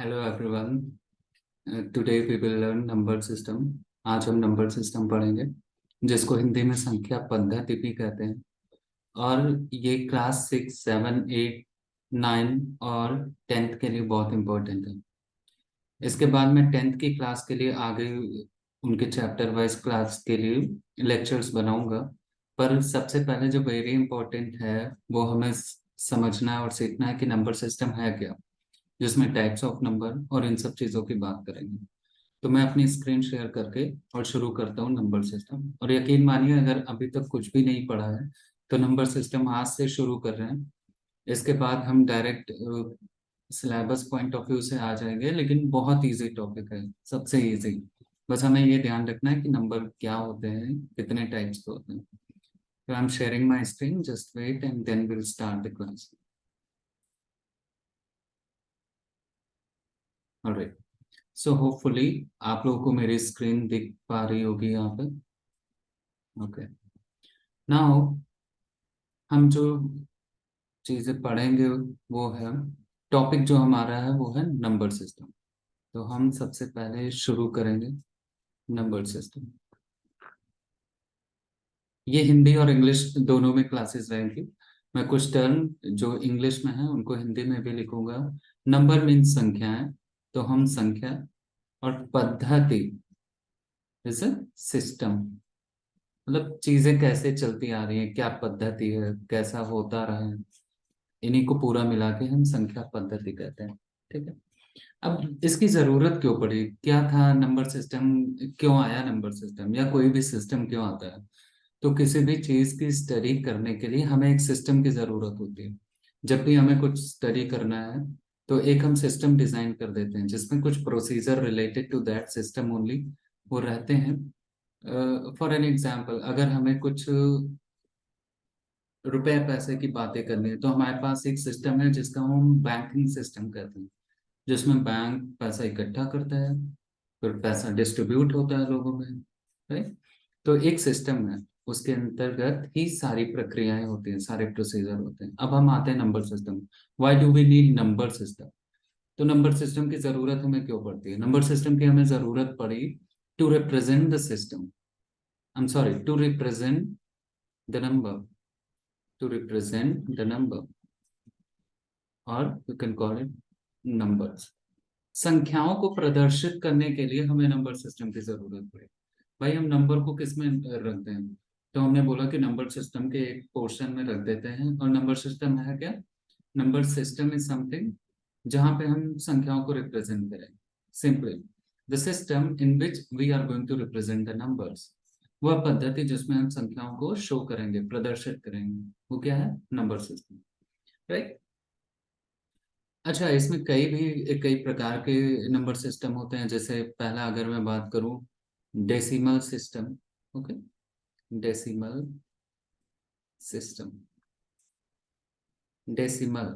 Hello everyone. Today we will learn number system. आज हम number system पढ़ेंगे जिसको हिंदी में संख्या पद्धति भी कहते हैं। और ये क्लास 6, 7, 8, 9 और 10th के लिए बहुत इम्पोर्टेंट है। इसके बाद मैं 10th की क्लास के लिए आगे उनके चैप्टर वाइज क्लास के लिए लेक्चर्स बनाऊंगा। पर सबसे पहले जो वेरी इंपॉर्टेंट है वो हमें समझना है और सीखना है कि नंबर सिस्टम है क्या, जिसमें टाइप्स ऑफ नंबर और इन सब चीज़ों की बात करेंगे। तो मैं अपनी स्क्रीन शेयर करके और शुरू करता हूँ नंबर सिस्टम। और यकीन मानिए, अगर अभी तक कुछ भी नहीं पढ़ा है तो नंबर सिस्टम आज से शुरू कर रहे हैं। इसके बाद हम direct syllabus point of view से आ जाएंगे, लेकिन बहुत इजी टॉपिक है, सबसे इजी। बस हमें ये ध्यान रखना है कि नंबर क्या होते हैं, कितने टाइप्स के होते हैं। तो I am sharing my screen, just wait and then will start the class. Alright, so hopefully आप लोगों को मेरी स्क्रीन दिख पा रही होगी यहाँ पे। ओके, नाउ हम जो चीज़ें पढ़ेंगे वो है, टॉपिक जो हमारा है वो है नंबर सिस्टम। तो हम सबसे पहले शुरू करेंगे नंबर सिस्टम। ये हिंदी और इंग्लिश दोनों में क्लासेस रहेंगी। मैं कुछ टर्म जो इंग्लिश में है उनको हिंदी में भी लिखूंगा। नंबर मीन्स संख्याएं, तो हम संख्या, और पद्धति जैसे सिस्टम, मतलब चीजें कैसे चलती आ रही हैं, क्या पद्धति है, कैसा होता रहा है, इन्हीं को पूरा मिला के हम संख्या पद्धति कहते हैं। ठीक है। अब इसकी जरूरत क्यों पड़ी, क्या था नंबर सिस्टम, क्यों आया नंबर सिस्टम, या कोई भी सिस्टम क्यों आता है? तो किसी भी चीज की स्टडी करने के लिए हमें एक सिस्टम की जरूरत होती है। जब भी हमें कुछ स्टडी करना है तो एक हम सिस्टम डिजाइन कर देते हैं जिसमें कुछ procedure related to that system only वो रहते हैं। फॉर एन एग्जाम्पल, अगर हमें कुछ रुपए पैसे की बातें करनी है तो हमारे पास एक सिस्टम है जिसका हम बैंकिंग सिस्टम कहते हैं, जिसमें बैंक पैसा इकट्ठा करता है, फिर पैसा डिस्ट्रीब्यूट होता है लोगों में, राइट? तो एक सिस्टम है, उसके अंतर्गत ही सारी प्रक्रियाएं होती हैं, सारे प्रोसीजर होते हैं। अब हम आते हैं number system. Why do we need number system? तो नंबर सिस्टम की जरूरत हमें क्यों पड़ती है? नंबर सिस्टम की हमें जरूरत पड़ी to represent the system, I am sorry, to represent the number, to represent the number, और you can call it numbers. संख्याओं को प्रदर्शित करने के लिए हमें नंबर सिस्टम की जरूरत पड़ी। भाई हम नंबर को किस में रखते हैं? तो हमने बोला कि नंबर सिस्टम के एक पोर्शन में रख देते हैं। और नंबर सिस्टम है क्या? नंबर सिस्टम इज समथिंग जहां पे हम संख्याओं को रिप्रेजेंट करें। Simply, the system in which we are going to represent the numbers, वह पद्धति जिसमें हम संख्याओं को शो करेंगे, प्रदर्शित करेंगे, वो क्या है? Number system, right? अच्छा, इसमें कई प्रकार के नंबर सिस्टम होते हैं। जैसे पहला अगर मैं बात करूं, decimal system. Okay, decimal system, decimal.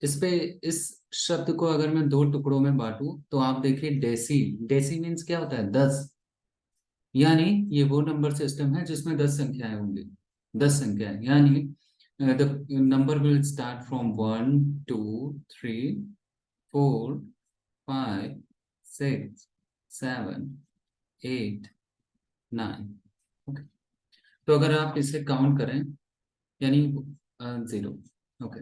इस पे, इस शब्द को अगर मैं दो टुकड़ों में बांटूं तो आप देखिए, डेसी, डेसी मीन्स क्या होता है? 10। यानी ये वो नंबर सिस्टम है जिसमें 10 संख्याएं होंगी। 10 संख्याएं यानी the number will start from 1, 2, 3, 4, 5, 6, 7, 8, 9। Okay, तो अगर आप इसे काउंट करें, यानी 0। ओके,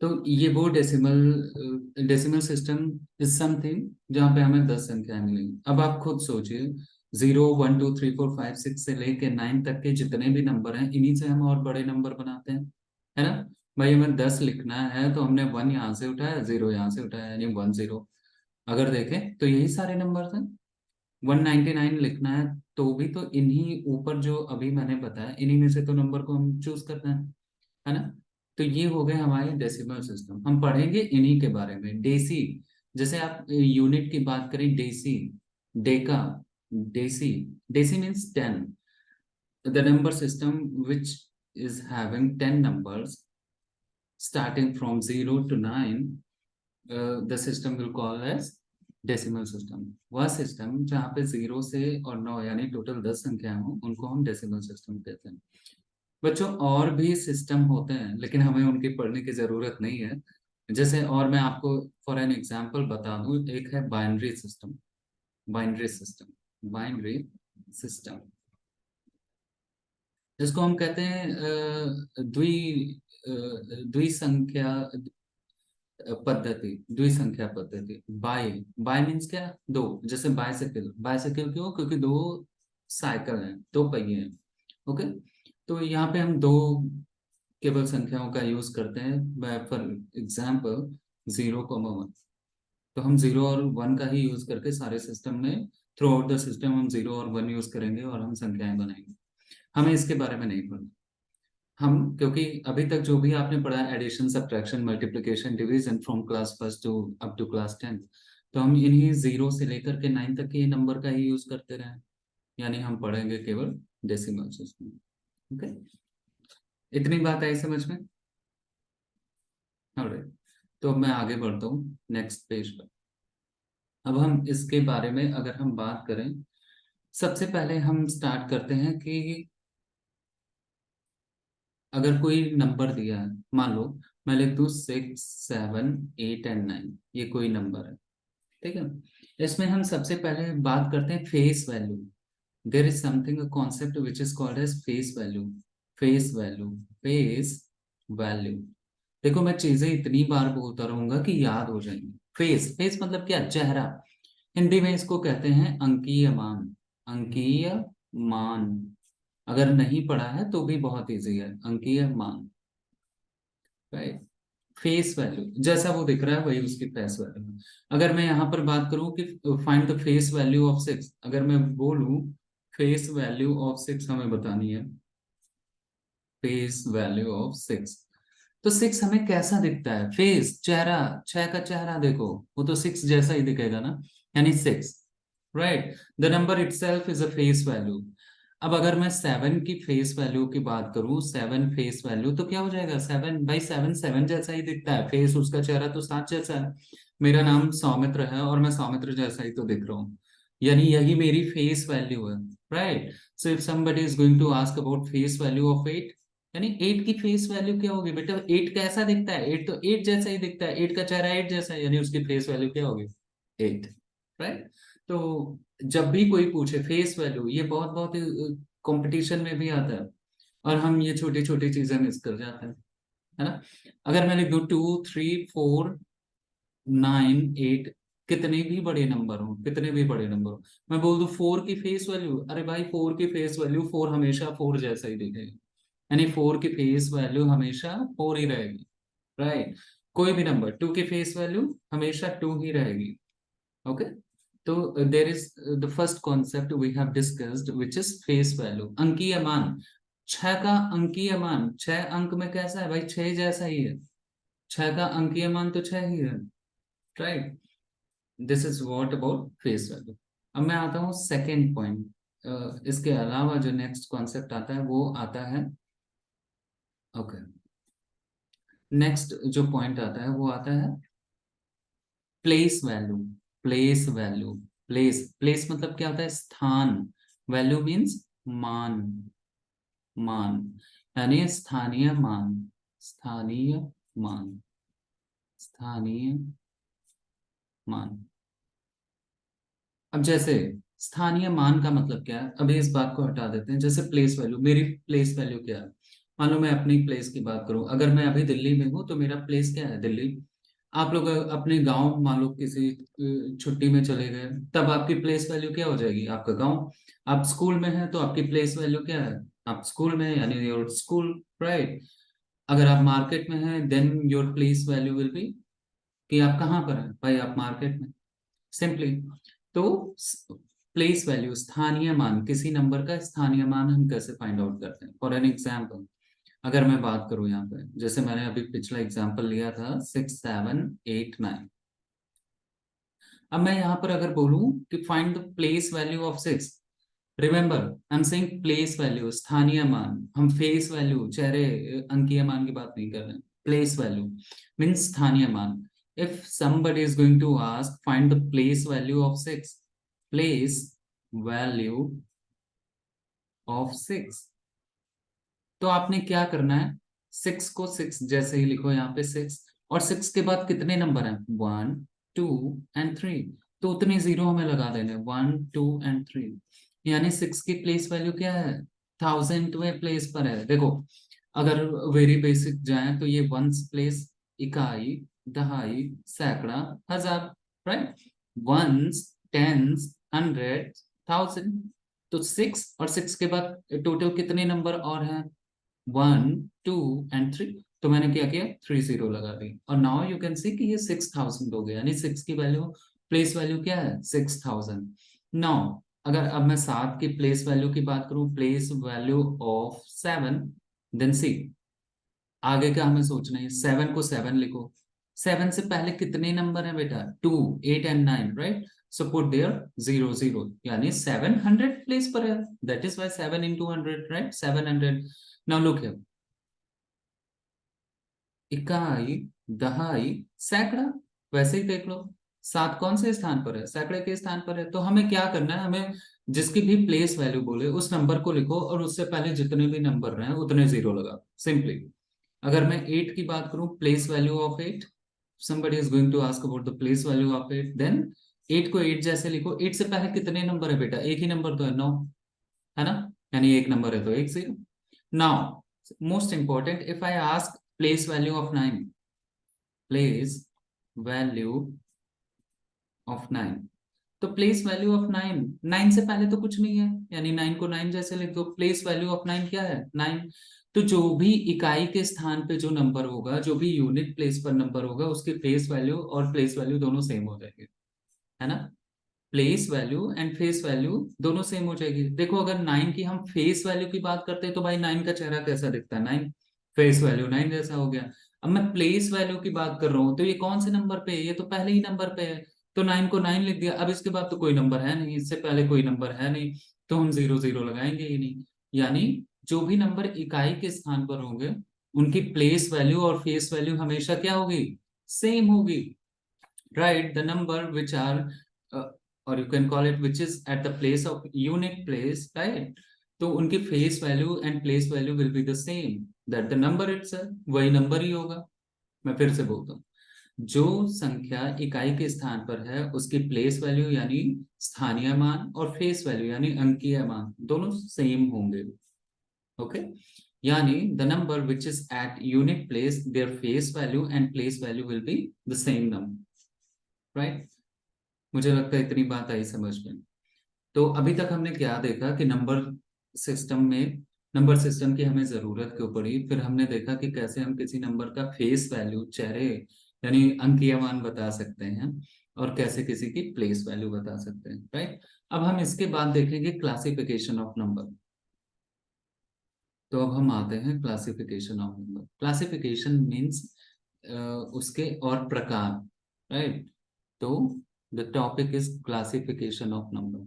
तो ये वो डेसिमल सिस्टम इज समथिंग जहाँ पे हमें 10 संख्याएं मिलेंगी। अब आप खुद सोचिए, 0, 1, 2, 3, 4, 5, 6 से लेके 9 तक के जितने भी नंबर हैं, इन्हीं से हम और बड़े नंबर बनाते हैं, है ना? भाई हमें 10 लिखना है तो हमने 1 यहाँ से उठाया, 0 यहाँ से उठाया, यानी 1 0। अगर देखें तो यही सारे नंबर हैं। 199 लिखना है तो भी तो इन्हीं ऊपर जो अभी मैंने बताया, इन्हीं में से तो नंबर को हम चूज करना है ना? तो ये हो गए हमारे डेसिमल सिस्टम। हम पढ़ेंगे इन्हीं के बारे में। डेसी, जैसे आप यूनिट की बात करें, deci, deka, deci, deci means 10। The number system which is having 10 नंबर्स starting from 0 to 9, the system will call as decimal system. वह सिस्टम जहाँ पे 0 से और 9 यानी टोटल 10 संख्याएं हो, उनको हम डेसिमल सिस्टम कहते हैं। बच्चों और भी सिस्टम होते हैं लेकिन हमें उनकी पढ़ने की जरूरत नहीं है। जैसे और मैं आपको फॉर एन एग्जांपल बता दूं, एक है binary system. Binary system, binary system, जिसको हम कहते हैं द्विसंख्या पद्धति, द्विसंख्या पद्धति। बाय, बाय मीन्स क्या, दो। जैसे बाइसाइकिल, बाइसाइकिल क्यों, क्योंकि दो साइकिल हैं, दो पहिए हैं। ओके, तो यहाँ पे हम दो केवल संख्याओं का यूज करते हैं। फॉर एग्जाम्पल 0, 1, तो हम 0 और 1 का ही यूज करके सारे सिस्टम में, थ्रू आउट द सिस्टम हम 0 और 1 यूज करेंगे और हम संख्याएं बनाएंगे। हमें इसके बारे में नहीं पढ़ना। हम, क्योंकि अभी तक जो भी आपने पढ़ा है, addition, subtraction, multiplication, division, from class first to up to class 10, तो हम इन्हीं 0 से लेकर के 9 तक के नंबर का ही यूज करते रहे। यानी हम पढ़ेंगे केवल डेसिमल सिस्टम। ओके, इतनी बात आई समझ में? ऑलराइट, तो मैं आगे बढ़ता हूँ नेक्स्ट पेज पर। अब हम इसके बारे में अगर हम बात करें, सबसे पहले हम स्टार्ट करते हैं कि अगर कोई नंबर दिया है, मान लो मैं लिख दूं 6, 7, 8 एंड 9, ये कोई नंबर है, ठीक है। इसमें हम सबसे पहले बात करते हैं face value. There is something, a concept which is called as face value. Face value, face value. देखो मैं चीजें इतनी बार बोलता रहूंगा कि याद हो जाएंगी। फेस, फेस मतलब क्या, चेहरा। हिंदी में इसको कहते हैं अंकीय मान। अंकीय मान, अगर नहीं पढ़ा है तो भी बहुत इजी है, अंकीय मान, राइट। फेस वैल्यू, जैसा वो दिख रहा है वही उसकी फेस वैल्यू। अगर मैं यहाँ पर बात करूं कि find the face value of 6, अगर मैं बोलूं फेस वैल्यू ऑफ 6 हमें बतानी है, फेस वैल्यू ऑफ 6, तो 6 हमें कैसा दिखता है, फेस, चेहरा। 6 का चेहरा देखो, वो तो 6 जैसा ही दिखेगा ना, यानी 6, right. The number itself is a face value. अब अगर मैं 7 की फेस वैल्यू की बात करूं, 7 फेस वैल्यू, तो क्या हो जाएगा, 7 बाई 7, 7 जैसा ही दिखता है, फेस उसका, चेहरा तो 7 जैसा है। मेरा नाम सौमित्र है और मैं सौमित्र जैसा ही तो दिख रहा हूँ, यानी यही मेरी फेस वैल्यू है, right. So if somebody is going to ask about face value of 8, यानी 8 की फेस वैल्यू क्या होगी बेटा, 8 कैसा दिखता है, 8 तो 8 जैसा ही दिखता है, 8 का चेहरा 8 जैसा है, यानी उसकी फेस वैल्यू क्या होगी, 8, राइट। तो जब भी कोई पूछे फेस वैल्यू, ये बहुत बहुत कंपटीशन में भी आता है, और हम ये छोटी छोटी चीजें मिस कर जाते हैं, है ना। अगर मैं लिख दूं 2, 3, 4, 9, 8, कितने भी बड़े नंबर हो, कितने भी बड़े नंबर हो, मैं बोल दूं 4 की फेस वैल्यू, अरे भाई 4 की फेस वैल्यू, 4 हमेशा 4 जैसा ही दिखेगा, यानी 4 की फेस वैल्यू हमेशा 4 ही रहेगी, राइट। कोई भी नंबर 2 की फेस वैल्यू हमेशा 2 ही रहेगी, ओके। तो there is the first concept we have discussed which is face value, अंकीय मान। 6 का अंकीय मान, 6 अंक में कैसा है भाई, 6 जैसा ही है, 6 का अंकीय मान तो 6 ही है, right. This is what about face value. अब मैं आता हूँ सेकेंड पॉइंट। इसके अलावा जो नेक्स्ट कॉन्सेप्ट आता है वो आता है, ओके, नेक्स्ट जो पॉइंट आता है वो आता है place value. Place value, place, place मतलब क्या होता है, स्थान। वैल्यू मीन्स मान, मान, यानी स्थानीय मान, स्थानीय मान, स्थानीय मान। अब जैसे स्थानीय मान का मतलब क्या है, अभी इस बात को हटा देते हैं। जैसे प्लेस वैल्यू, मेरी प्लेस वैल्यू क्या है, मान लो मैं अपनी प्लेस की बात करूं, अगर मैं अभी दिल्ली में हूं तो मेरा प्लेस क्या है, दिल्ली। आप लोग अपने गांव, मान लो किसी छुट्टी में चले गए, तब आपकी प्लेस वैल्यू क्या हो जाएगी, आपका गांव। आप स्कूल में हैं तो आपकी प्लेस वैल्यू क्या है, आप स्कूल में हैं, यानी योर स्कूल, राइट। अगर आप मार्केट में हैं, then your place value will be कि आप कहाँ पर हैं, भाई आप मार्केट में, सिंपली। तो प्लेस वैल्यू, स्थानीय मान, किसी नंबर का स्थानीय मान हम कैसे फाइंड आउट करते हैं। फॉर एन एग्जाम्पल, अगर मैं बात करूं यहाँ पे, जैसे मैंने अभी पिछला एग्जाम्पल लिया था 6, 7, 8, 9। अब मैं यहाँ पर अगर बोलूं कि find the place value of 6, remember I am saying place value, स्थानीय मान, हम फेस वैल्यू, चेहरे, अंकीय मान की बात नहीं कर रहे हैं। प्लेस वैल्यू मीन्स स्थानीय मान। If somebody is going to ask find the place value of 6, place value of 6, तो आपने क्या करना है, 6 को 6 जैसे ही लिखो, यहाँ पे 6, और 6 के बाद कितने नंबर हैं? 1 2 एंड 3, तो उतने जीरो हमें लगा देने, 1 2 एंड 3, यानी 6 की प्लेस वैल्यू क्या है? 1000वें प्लेस पर है। देखो अगर वेरी बेसिक जाए तो ये वंस प्लेस, इकाई, दहाई, सैकड़ा, हजार, right? Ones, tens, hundred, thousand. तो 6 और 6 के बाद टोटल कितने नंबर और हैं? 1 2 एंड 3। तो मैंने क्या किया? 30 लगा दी, और नाउ यू कैन सी कि ये 6000 हो गया, यानी 6 की वैल्यू, प्लेस वैल्यू क्या है? 6000। नाउ अगर अब मैं 7 की प्लेस वैल्यू की बात करूं, प्लेस वैल्यू ऑफ 7, देन सी आगे क्या हमें सोचना है? 7 को 7 लिखो। 7 से पहले कितने नंबर हैं बेटा? 2 8 and 9, right? So put there 0 0, यानी 700 प्लेस पर है, that is why 7 into 100, right? 700। Now look here, इकाई, दहाई, सैकड़ा, वैसे ही देख लो, 7 कौन से स्थान पर है? सैकड़े के स्थान पर है। तो हमें क्या करना है? हमें जिसकी भी प्लेस वैल्यू बोले उस नंबर को लिखो, और उससे पहले जितने भी नंबर रहे उतने जीरो लगा, सिंपली। अगर मैं 8 की बात करूं, place value of 8, somebody is going to ask about the place value of 8, then 8 को 8 जैसे लिखो। 8 से पहले कितने नंबर है बेटा? एक ही नंबर तो है, 9, है ना? यानी एक नंबर है तो एक zero. Now most important, if I ask place value of 9, place value of 9, तो प्लेस वैल्यू ऑफ 9, 9 से पहले तो कुछ नहीं है, यानी 9 को 9 जैसे लिख दो। प्लेस वैल्यू ऑफ 9 क्या है? 9। तो जो भी इकाई के स्थान पे जो नंबर होगा, जो भी यूनिट प्लेस पर नंबर होगा, उसकी फेस वैल्यू और प्लेस वैल्यू दोनों सेम हो जाएगी, है ना? Place value and face value दोनों सेम हो जाएगी। देखो अगर 9 की हम फेस वैल्यू की बात करते हैं तो भाई 9 का चेहरा कैसा दिखता है? 9, फेस वैल्यू 9 जैसा हो गया। अब मैं प्लेस वैल्यू की बात कर रहा हूँ, तो ये कौन से नंबर पे है? ये तो पहले ही नंबर पे है, तो 9 को 9 लिख दिया। अब इसके बाद तो कोई नंबर है नहीं, इससे पहले कोई नंबर है नहीं, तो हम 0 0 लगाएंगे ही नहीं। यानी जो भी नंबर इकाई के स्थान पर होंगे, उनकी प्लेस वैल्यू और फेस वैल्यू हमेशा क्या होगी? सेम होगी, right? The number which are or you can call it which is at the place of unit place, right? तो उनकी face value and place value will be the same, that the number itself, वही number ही होगा। मैं फिर से बोलता हूँ, जो संख्या इकाई के स्थान पर है उसकी प्लेस वैल्यू यानी स्थानीय मान, और फेस वैल्यू यानी अंकीय मान, दोनों सेम होंगे। ओके, यानी the number which is at unit place, their face value and place value will be the same number, right? मुझे लगता है इतनी बात आई समझ में। तो अभी तक हमने क्या देखा कि सिस्टम में नंबर सिस्टम की हमें जरूरत क्यों पड़ी, फिर हमने देखा कि कैसे हम किसी नंबर का फेस वैल्यू, चेहरे यानी अंकीय मान बता सकते हैं, और कैसे किसी की प्लेस वैल्यू बता सकते हैं, राइट? अब हम इसके बाद देखेंगे क्लासिफिकेशन ऑफ नंबर। तो अब हम आते हैं classification of number. Classification means उसके और प्रकार, राइट? तो the topic is classification of number.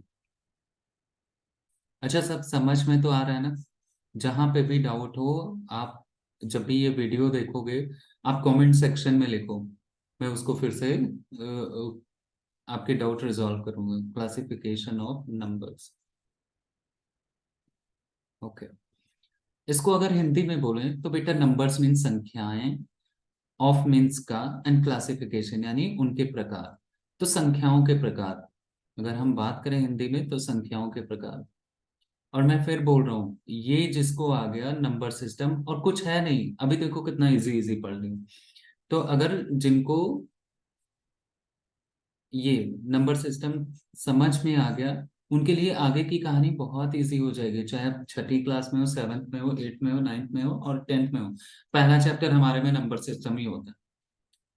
अच्छा, सब समझ में तो आ रहा है ना? जहां पे भी डाउट हो, आप जब भी ये वीडियो देखोगे, आप कमेंट सेक्शन में लिखो, मैं उसको फिर से आपके डाउट रिजॉल्व करूंगा। Classification of numbers, okay. इसको अगर हिंदी में बोले तो बेटा, नंबर्स मीन संख्याएं, ऑफ मीन्स का, एंड क्लासिफिकेशन यानी उनके प्रकार। तो संख्याओं के प्रकार, अगर हम बात करें हिंदी में तो संख्याओं के प्रकार। और मैं फिर बोल रहा हूँ, ये जिसको आ गया नंबर सिस्टम, और कुछ है नहीं, अभी देखो कितना इजी इजी पढ़ रही हूँ। तो अगर जिनको ये नंबर सिस्टम समझ में आ गया, उनके लिए आगे की कहानी बहुत इजी हो जाएगी, चाहे आप छठी क्लास में हो, सेवन्थ में हो, एट्थ में हो, नाइन्थ में हो, और टेंथ में हो। पहला चैप्टर हमारे में नंबर सिस्टम ही होता है,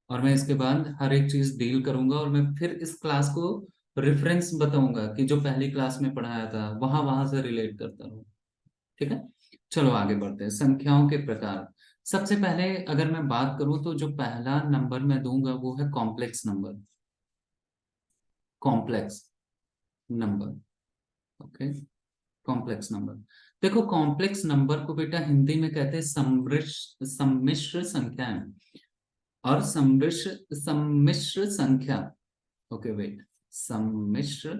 और मैं इसके बाद हर एक चीज डील करूंगा, और मैं फिर इस क्लास को रेफरेंस बताऊंगा कि जो पहली क्लास में पढ़ाया था वहां वहां से रिलेट करता रहूं। ठीक है, चलो आगे बढ़ते हैं। संख्याओं के प्रकार। सबसे पहले अगर मैं बात करूं तो जो पहला नंबर मैं दूंगा वो है complex number. Complex number, okay. Complex number, देखो कॉम्प्लेक्स नंबर को बेटा हिंदी में कहते हैं सम्मिश्र संख्याएं, और सम्मिश्र संख्या, ओके वेट, सम्मिश्र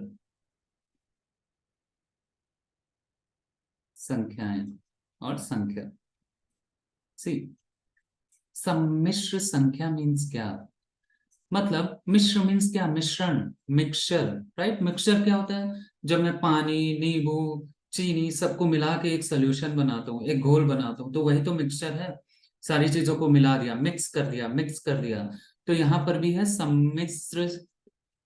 संख्याएं और संख्या। सी, सम्मिश्र संख्या मीन्स क्या? मतलब मिश्र मीन्स क्या? मिश्रण, मिक्सचर, राइट। मिक्सचर क्या होता है? जब मैं पानी, नींबू, चीनी सबको मिला के एक सोल्यूशन बनाता हूँ, एक घोल बनाता हूँ, तो वही तो मिक्सचर है। सारी चीजों को मिला दिया, मिक्स कर दिया, मिक्स कर दिया। तो यहाँ पर भी है सम्मिश्र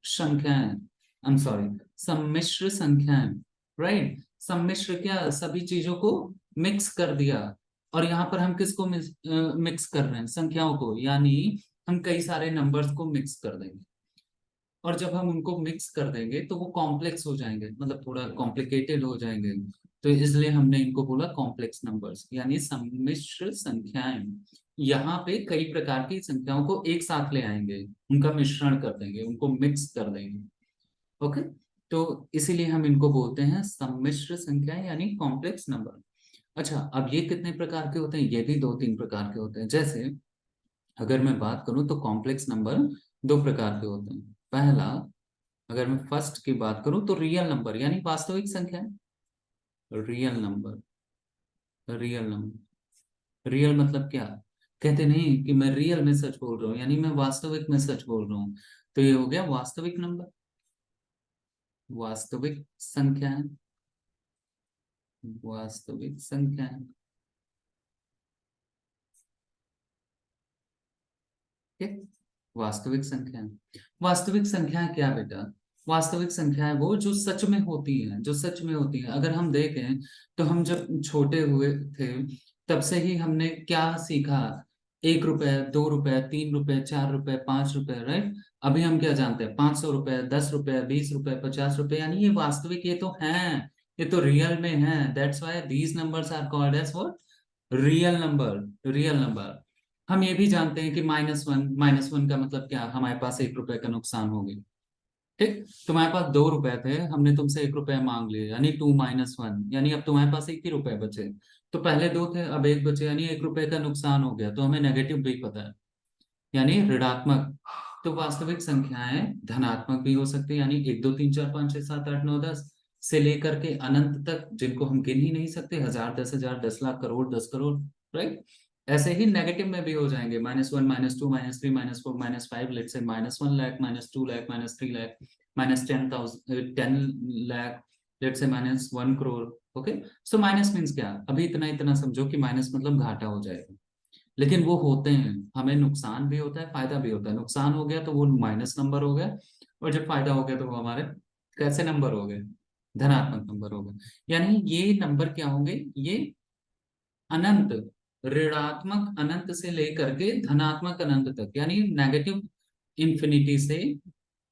संख्याएं, आई एम सॉरी, सम्मिश्र संख्याएं, राइट। सम्मिश्र क्या? सभी चीजों को मिक्स कर दिया। और यहाँ पर हम किसको मिक्स कर रहे हैं? संख्याओं को, यानी हम कई सारे नंबर्स को मिक्स कर देंगे। और जब हम उनको मिक्स कर देंगे तो वो कॉम्प्लेक्स हो जाएंगे, मतलब थोड़ा कॉम्प्लिकेटेड हो जाएंगे। तो इसलिए हमने इनको बोला कॉम्प्लेक्स नंबर्स, यानी सम्मिश्र संख्याएं। यहाँ पे कई प्रकार की संख्याओं को एक साथ ले आएंगे, उनका मिश्रण कर देंगे, उनको मिक्स कर देंगे। ओके। तो इसीलिए हम इनको बोलते हैं सम्मिश्र संख्याएं, यानी कॉम्प्लेक्स नंबर। अच्छा, अब ये कितने प्रकार के होते हैं? ये भी दो तीन प्रकार के होते हैं। जैसे अगर मैं बात करूं तो कॉम्प्लेक्स नंबर दो प्रकार के होते हैं। पहला, अगर मैं फर्स्ट की बात करूं तो रियल नंबर, यानी वास्तविक संख्या। Real number, real number, real मतलब क्या? कहते नहीं कि मैं रियल में सच बोल रहा हूँ, यानी मैं वास्तविक में सच बोल रहा हूँ। तो ये हो गया वास्तविक नंबर, वास्तविक संख्याएं, वास्तविक संख्याएं। ठीक। वास्तविक संख्या, वास्तविक संख्या क्या बेटा? वास्तविक संख्या है वो जो सच में होती है, जो सच में होती है। अगर हम देखें तो हम जब छोटे हुए थे तब से ही हमने क्या सीखा? 1 रुपए, 2 रुपए, 3 रुपए, 4 रुपए, 5 रुपए, राइट। अभी हम क्या जानते हैं? 500 रुपए, 10 रुपए, 20 रुपए, 50 रुपए, यानी ये वास्तविक, ये तो है, ये तो रियल में है। That's why these numbers are called as what? Real number, real number. हम ये भी जानते हैं कि -1, -1 का मतलब क्या? हमारे पास 1 रुपए का नुकसान हो गया। ठीक। तुम्हारे पास 2 रुपए थे, हमने तुमसे 1 रुपया मांग लिया, यानी 2 - 1, यानी अब तुम्हारे पास एक ही रुपए बचे। तो पहले दो थे, अब एक बचे, यानी 1 रुपए का नुकसान हो गया। तो हमें नेगेटिव भी पता है, यानी ऋणात्मक। तो वास्तविक संख्याएं धनात्मक भी हो सकती है, यानी 1 2 3 4 5 6 7 8 9 10 से लेकर के अनंत तक, जिनको हम गिन ही नहीं सकते, 1000, 10,000, 10 लाख, करोड़, 10 करोड़, राइट। ऐसे ही नेगेटिव में भी हो जाएंगे, -1, -2, -3, -4, -5, लेट से -1 लाख, -2 लाख, -3 लाख, -10,000, 10 लाख, लेट से -1 crore. Okay. So minus means क्या? अभी इतना इतना समझो कि माइनस मतलब घाटा हो जाएगा। लेकिन वो होते हैं, हमें नुकसान भी होता है, फायदा भी होता है। नुकसान हो गया तो वो माइनस नंबर हो गया, और जब फायदा हो गया तो वो हमारे कैसे नंबर हो गए? धनात्मक नंबर हो गए। यानी ये नंबर क्या होंगे? ये अनंत, ऋणात्मक अनंत से लेकर के धनात्मक अनंत तक, यानी नेगेटिव इंफिनिटी से,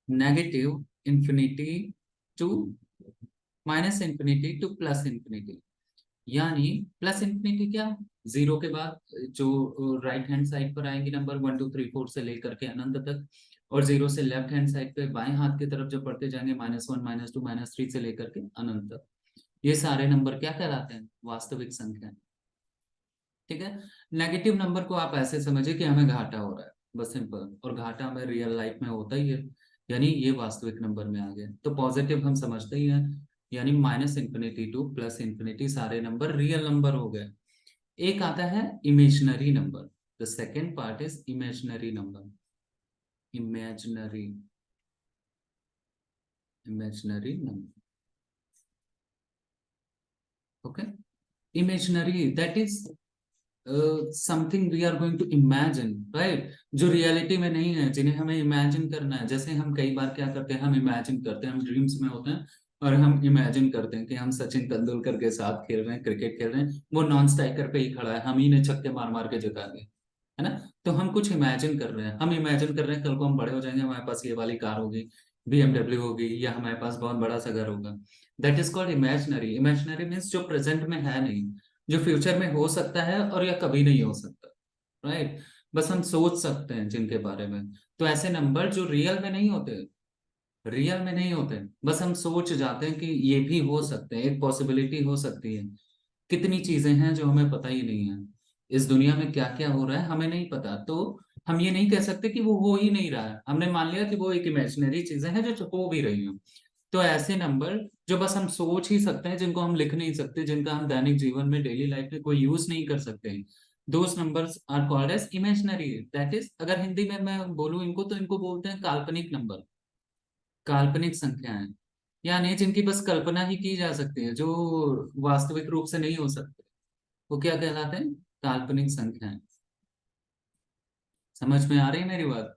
negative infinity to minus infinity to plus infinity. यानी प्लस इंफिनिटी क्या? जीरो के बाद जो राइट हैंड साइड पर आएंगे नंबर 1 2 3 4 से लेकर के अनंत तक, और जीरो से लेफ्ट हैंड साइड पे बाएं हाथ की तरफ जो पढ़ते जाएंगे, -1, -2, -3 से लेकर के अनंत तक। ये सारे नंबर क्या कहलाते हैं? वास्तविक संख्या। ठीक है। नेगेटिव नंबर को आप ऐसे समझिए कि हमें घाटा हो रहा है, बस सिंपल। और घाटा हमें रियल लाइफ में होता ही है, यानी ये वास्तविक नंबर में आ गया। तो पॉजिटिव हम समझते ही हैं, यानी -इंफिनिटी टू प्लस इंफिनिटी सारे नंबर रियल नंबर हो गए। एक आता है imaginary number. The second part is imaginary number. Imaginary, imaginary number. Okay. Imaginary, that is something we are going to imagine, right, जो रियलिटी में नहीं है, जिन्हें हमें इमेजिन करना है। जैसे हम कई बार क्या करते हैं? हम इमेजिन करते हैं, हम ड्रीम्स में होते हैं, और हम इमेजिन करते हैं कि हम सचिन तेंदुलकर के साथ खेल रहे हैं, क्रिकेट खेल रहे हैं, वो नॉन स्ट्राइकर पे ही खड़ा है, हम ही ने छक्के मार मार के जिता दिए, है ना। तो हम कुछ इमेजिन कर रहे हैं, हम इमेजिन कर रहे हैं कल को हम बड़े हो जाएंगे, हमारे पास ये वाली कार होगी, BMW होगी, या हमारे पास बहुत बड़ा सा घर होगा। That is called imaginary. Imaginary means जो प्रेजेंट में है नहीं, जो फ्यूचर में हो सकता है और या कभी नहीं हो सकता, राइट। बस हम सोच सकते हैं जिनके बारे में। तो ऐसे नंबर जो रियल में नहीं होते, रियल में नहीं होते, बस हम सोच जाते हैं कि ये भी हो सकते हैं, एक पॉसिबिलिटी हो सकती है। कितनी चीजें हैं जो हमें पता ही नहीं है, इस दुनिया में क्या क्या हो रहा है हमें नहीं पता। तो हम ये नहीं कह सकते कि वो हो ही नहीं रहा है, हमने मान लिया कि वो एक इमेजिनरी चीजें हैं जो हो भी रही हैं। तो ऐसे नंबर जो बस हम सोच ही सकते हैं, जिनको हम लिख नहीं सकते, जिनका हम दैनिक जीवन में, डेली लाइफ में कोई यूज नहीं कर सकते, those numbers are called as imaginary, that is अगर हिंदी में मैं बोलूं इनको तो इनको बोलते हैं काल्पनिक नंबर, काल्पनिक संख्याएं, यानी जिनकी बस कल्पना ही की जा सकती है, जो वास्तविक रूप से नहीं हो सकते, वो क्या कहलाते हैं? काल्पनिक संख्याएं। समझ में आ रही है मेरी बात?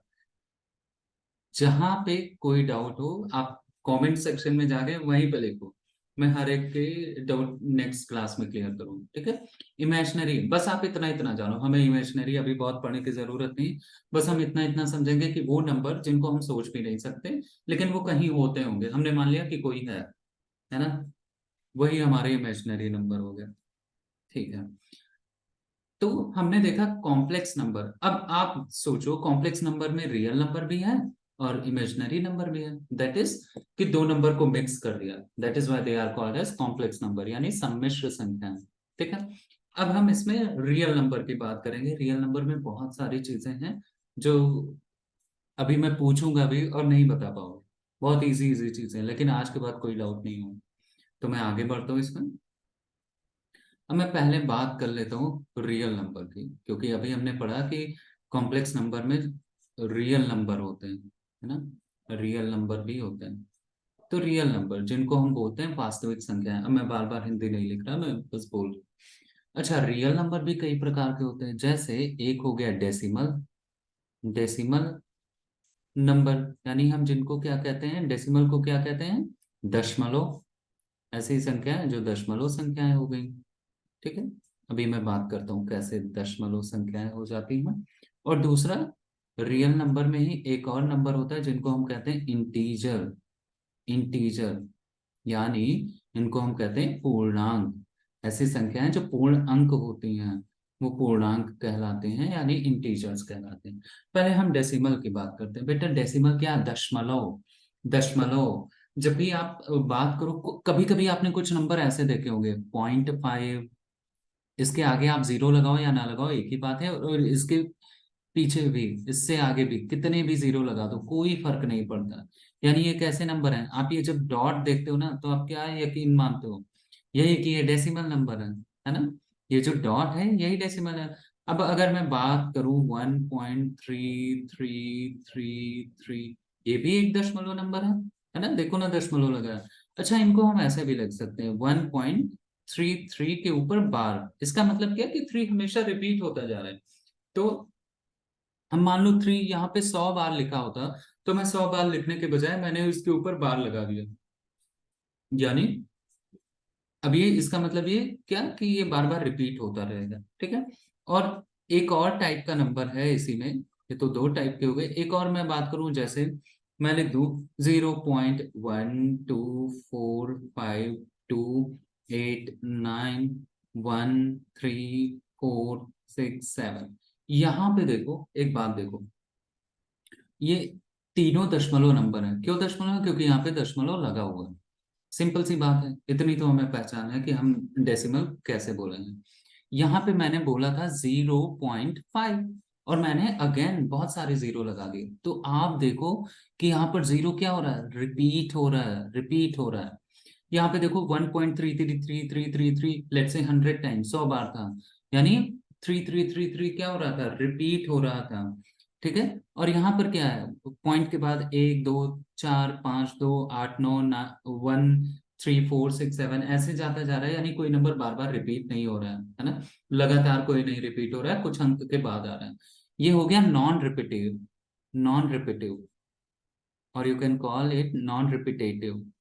जहां पे कोई डाउट हो आप कमेंट सेक्शन में जाके वहीं पे लिखो, मैं हर एक के डाउट नेक्स्ट क्लास में क्लियर करूँ, ठीक है? इमेजिनरी, बस आप इतना इतना जानो, हमें इमेजिनरी अभी बहुत पढ़ने की जरूरत नहीं, बस हम इतना इतना समझेंगे कि वो नंबर जिनको हम सोच भी नहीं सकते लेकिन वो कहीं होते होंगे, हमने मान लिया कि कोई है ना, वही हमारे इमेजिनरी नंबर हो गया, ठीक है? तो हमने देखा कॉम्प्लेक्स नंबर। अब आप सोचो कॉम्प्लेक्स नंबर में रियल नंबर भी है और इमेजिनरी नंबर भी है, दैट इज कि दो नंबर को मिक्स कर दिया, that is why they are called as complex number, यानी सम्मिश्र संख्याएं, ठीक है? अब हम इसमें रियल नंबर की बात करेंगे। रियल नंबर में बहुत सारी चीजें हैं जो अभी मैं पूछूंगा भी और नहीं बता पाऊंगा, बहुत इजी इजी चीजें, लेकिन आज के बाद कोई डाउट नहीं हो, तो मैं आगे बढ़ता हूँ इसमें। अब मैं पहले बात कर लेता हूँ रियल नंबर की, क्योंकि अभी हमने पढ़ा कि कॉम्प्लेक्स नंबर में रियल नंबर होते हैं, है ना, रियल नंबर भी होते हैं। तो रियल नंबर जिनको हम बोलते हैं वास्तविक संख्याएं, अब मैं बार बार हिंदी नहीं लिख रहा, मैं बस बोल रहा हूँ। अच्छा, रियल नंबर भी कई प्रकार के होते हैं, जैसे एक हो गया डेसिमल, डेसिमल नंबर, यानी हम जिनको क्या कहते हैं, डेसिमल को क्या कहते हैं? दशमलव। ऐसी संख्याएं जो दशमलव संख्याएं हो गई, ठीक है? अभी मैं बात करता हूँ कैसे दशमलव संख्याएं हो जाती हैं। और दूसरा, रियल नंबर में ही एक और नंबर होता है जिनको हम कहते हैं इंटीजर, इंटीजर, यानी इनको हम कहते हैं पूर्णांक। ऐसी संख्याएं जो पूर्ण अंक होती हैं वो पूर्णांक कहलाते हैं, यानी इंटीजर्स कहलाते हैं। पहले हम डेसिमल की बात करते हैं। बेटा डेसिमल क्या? दशमलव, दशमलव। जब भी आप बात करो, कभी कभी आपने कुछ नंबर ऐसे देखे होंगे 0.5, इसके आगे आप जीरो लगाओ या ना लगाओ एक ही बात है, और इसके पीछे भी, इससे आगे भी कितने भी जीरो लगा दो कोई फर्क नहीं पड़ता। यानी ये कैसे नंबर हैं? आप ये जब डॉट देखते हो ना तो आप क्या यकीन मानते हो? यही कि ये डेसिमल नंबर है ना? ये जो डॉट है यही डेसिमल है। अब अगर मैं बात करूं 1.3333, ये भी एक दशमलव नंबर है ना? देखो ना दशमलव लगा है। अच्छा, इनको हम ऐसे भी लिख सकते हैं 1.33 के ऊपर बार, इसका मतलब क्या कि थ्री हमेशा रिपीट होता जा रहा है। तो हम मान लो थ्री यहाँ पे 100 बार लिखा होता, तो मैं 100 बार लिखने के बजाय मैंने इसके ऊपर बार लगा दिया, यानी अब ये इसका मतलब ये क्या कि ये बार बार रिपीट होता रहेगा, ठीक है? और एक और टाइप का नंबर है इसी में, ये तो दो टाइप के हो गए। एक और मैं बात करूं, जैसे मैं लिख दूं 0.1245288913467। यहाँ पे देखो, एक बात देखो, ये तीनों दशमलव नंबर है। क्यों दशमलव? क्योंकि यहाँ पे दशमलव लगा हुआ है। सिंपल सी बात है, इतनी तो हमें पहचान है कि हम डेसिमल कैसे बोलेंगे। यहाँ पे मैंने बोला था 0.5 और मैंने अगेन बहुत सारे जीरो लगा दिए, तो आप देखो कि यहाँ पर जीरो क्या हो रहा है? रिपीट हो रहा है, रिपीट हो रहा है। यहाँ पे देखो 1.333333, लेट्स से 100 टाइम्स, 100 बार था, यानी 3333 क्या हो रहा था? रिपीट हो रहा था, ठीक है? और यहाँ पर क्या है? पॉइंट के बाद 1 2 4 5 2 8 9 9 1 3 4 6 7 ऐसे जाता जा रहा है, यानी कोई नंबर बार बार रिपीट नहीं हो रहा है ना? लगातार कोई नहीं रिपीट हो रहा है, कुछ अंक के बाद आ रहा है। ये हो गया नॉन रिपीटिव, नॉन रिपीटिव, और you can call it non repetitive,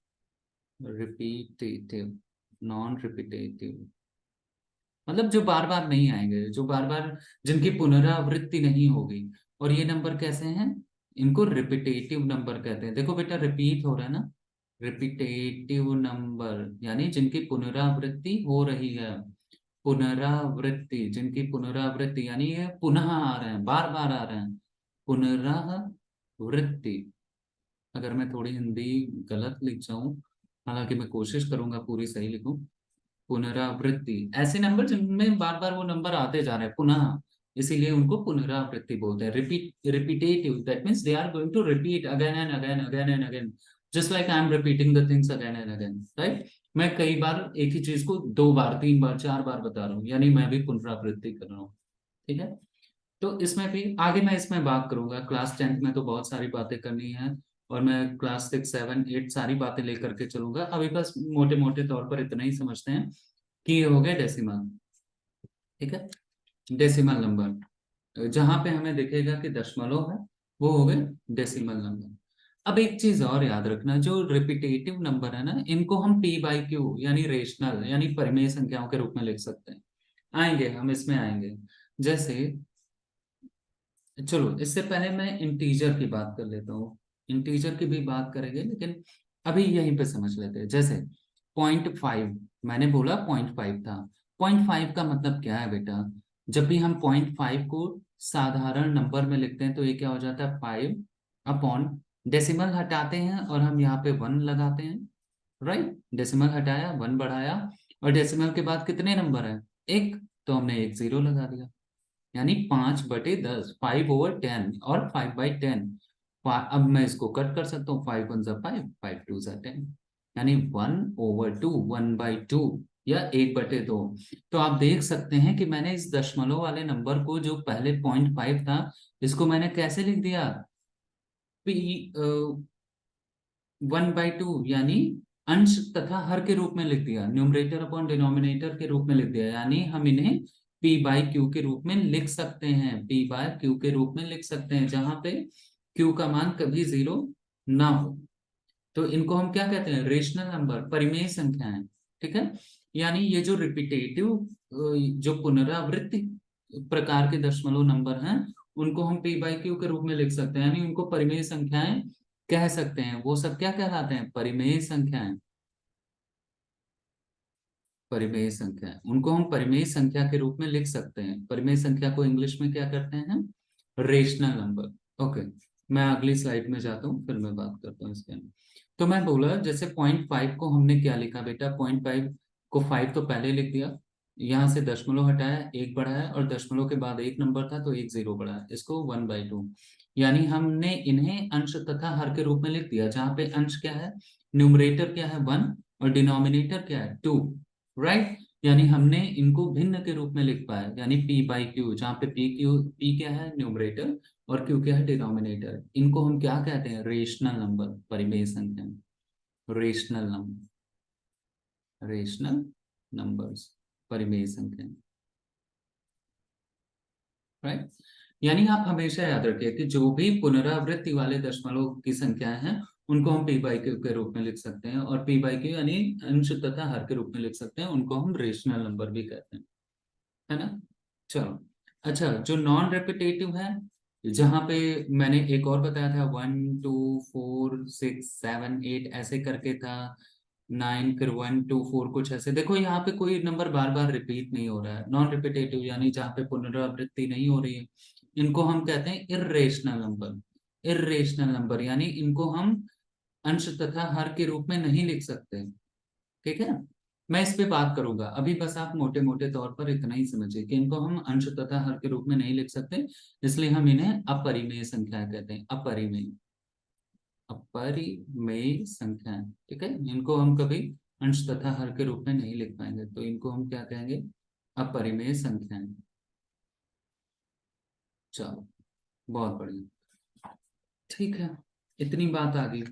repetitive, non repetitive, मतलब जो बार बार नहीं आएंगे, जो बार बार, जिनकी पुनरावृत्ति नहीं होगी। और ये नंबर कैसे हैं? इनको रिपीटेटिव नंबर कहते हैं। देखो बेटा रिपीट हो रहा है ना, रिपीटेटिव नंबर यानी जिनकी पुनरावृत्ति हो रही है, पुनरावृत्ति, जिनकी पुनरावृत्ति यानी ये पुनः आ रहे हैं, बार बार आ रहे हैं, पुनरावृत्ति। अगर मैं थोड़ी हिंदी गलत लिख जाऊं, हालांकि मैं कोशिश करूंगा पूरी सही लिखूं, पुनरावृत्ति, ऐसे नंबर जिनमें बार बार वो नंबर आते जा रहे हैं पुनः, इसीलिए उनको पुनरावृत्ति बोलते हैं। Repetitive, that means they are going to repeat again and again, again and again, just like I am repeating the things again and again, right? मैं कई बार एक ही चीज को 2 बार 3 बार 4 बार बता रहा हूँ, यानी मैं भी पुनरावृत्ति कर रहा हूँ। ठीक है। तो इसमें भी आगे मैं इसमें बात करूंगा, क्लास 10th में तो बहुत सारी बातें करनी है, और मैं क्लास 6 7 8 सारी बातें लेकर के चलूंगा। अभी बस मोटे मोटे तौर पर इतना ही समझते हैं कि ये हो गया डेसिमल। ठीक है, डेसिमल नंबर जहां पे हमें दिखेगा कि दशमलव है, वो हो गए डेसिमल नंबर। अब एक चीज और याद रखना, जो रिपीटेटिव नंबर है ना, इनको हम पी बाई क्यू यानी रेशनल यानी परिमेय संख्याओं के रूप में लिख सकते हैं। आएंगे हम इसमें आएंगे। जैसे चलो इससे पहले मैं इंटीजर की बात कर लेता हूँ। इंटीजर की भी बात करेंगे, लेकिन अभी यहीं पे समझ लेते हैं। जैसे 0.5, मैंने बोला 0.5 था। 0.5 का मतलब क्या है बेटा? जब भी हम 0.5 को साधारण नंबर में लिखते हैं तो ये क्या हो जाता है, 5 अपॉन, डेसिमल हटाते हैं और हम यहाँ पे 1 लगाते हैं। राइट, डेसिमल हटाया, 1 बढ़ाया, और डेसिमल के बाद कितने नंबर है, एक, तो हमने एक जीरो लगा दिया। यानी 5/10, 5/10 और 5/10। अब मैं इसको कट कर सकता हूँ, 5 1 = 5, 5 2 = 10, यानी 1/2, 1/2 या 1/2। तो आप देख सकते हैं कि मैंने इस दशमलव वाले नंबर को, जो पहले 0.5 था, इसको मैंने कैसे लिख दिया, पी 1/2, यानी अंश तथा हर के रूप में लिख दिया, न्यूमरेटर अपॉन डिनोमिनेटर के रूप में लिख दिया। यानी हम इन्हें पी बाई क्यू के रूप में लिख सकते हैं, पी बाय क्यू के रूप में लिख सकते हैं, जहां पे क्यू का मान कभी जीरो ना हो। तो इनको हम क्या कहते हैं, रेशनल नंबर, परिमेय संख्याएं। ठीक है, यानी ये जो रिपीटेटिव, जो पुनरावृत्ति प्रकार के दशमलव नंबर हैं, उनको हम पी बाई क्यू के रूप में लिख सकते हैं, यानी उनको परिमेय संख्याएं कह सकते हैं। वो सब क्या कहलाते हैं, परिमेय संख्याएं। परिमेय संख्या, उनको हम परिमेय संख्या के रूप में लिख सकते हैं। परिमेय संख्या को इंग्लिश में क्या करते हैं, रेशनल नंबर। ओके, मैं अगली स्लाइड में जाता हूँ, फिर मैं बात करता हूँ इसके अंदर। तो मैं बोला जैसे 0.5 को हमने क्या लिखा बेटा, 0.5 को 5 तो पहले लिख दिया, यहाँ से दशमलव हटाया, एक बढ़ाया, और दशमलव के बाद एक नंबर था तो एक जीरो बढ़ाया, इसको 1/2। यानी हमने इन्हें अंश तथा हर के रूप में लिख दिया, जहाँ पे अंश क्या है, न्यूमरेटर क्या है 1, और डिनोमिनेटर क्या है 2। राइट, यानी हमने इनको भिन्न के रूप में लिख पाया, यानी पी बाई क्यू, जहाँ पे पी क्या है, न्यूमरेटर, और क्यू क्या है, डिनोमिनेटर। इनको हम क्या कहते हैं, रेशनल नंबर, परिमेय संख्या। रेशनल नंबर, रेशनल नंबर्स, परिमेय संख्या। राइट, यानी आप हमेशा याद रखिए कि जो भी पुनरावृत्ति वाले दशमलव की संख्याएं हैं, उनको हम पी बाई क्यू के रूप में लिख सकते हैं, और पी बाई क्यू यानी अंश तथा हर के रूप में लिख सकते हैं, उनको हम रेशनल नंबर भी कहते हैं, है ना। चलो, अच्छा, जो नॉन रेपिटेटिव है, जहां पे मैंने एक और बताया था, 1 2 4 6 7 8 ऐसे करके था, 9, फिर 1 2 4, कुछ ऐसे। देखो यहाँ पे कोई नंबर बार बार रिपीट नहीं हो रहा है, नॉन रिपीटेटिव यानी जहाँ पे पुनरावृत्ति नहीं हो रही है, इनको हम कहते हैं इर्रेशनल नंबर। इर्रेशनल नंबर यानी इनको हम अंश तथा हर के रूप में नहीं लिख सकते। ठीक है, मैं इस पे बात करूंगा, अभी बस आप मोटे मोटे तौर पर इतना ही समझिए कि इनको हम अंश तथा हर के रूप में नहीं लिख सकते, इसलिए हम इन्हें अपरिमेय संख्या कहते हैं। अपरिमेय, अपरिमेय संख्याएं। ठीक है, इनको हम कभी अंश तथा हर के रूप में नहीं लिख पाएंगे, तो इनको हम क्या कहेंगे, अपरिमेय संख्याएं। चलो, बहुत बढ़िया। ठीक है, इतनी बात आ गई,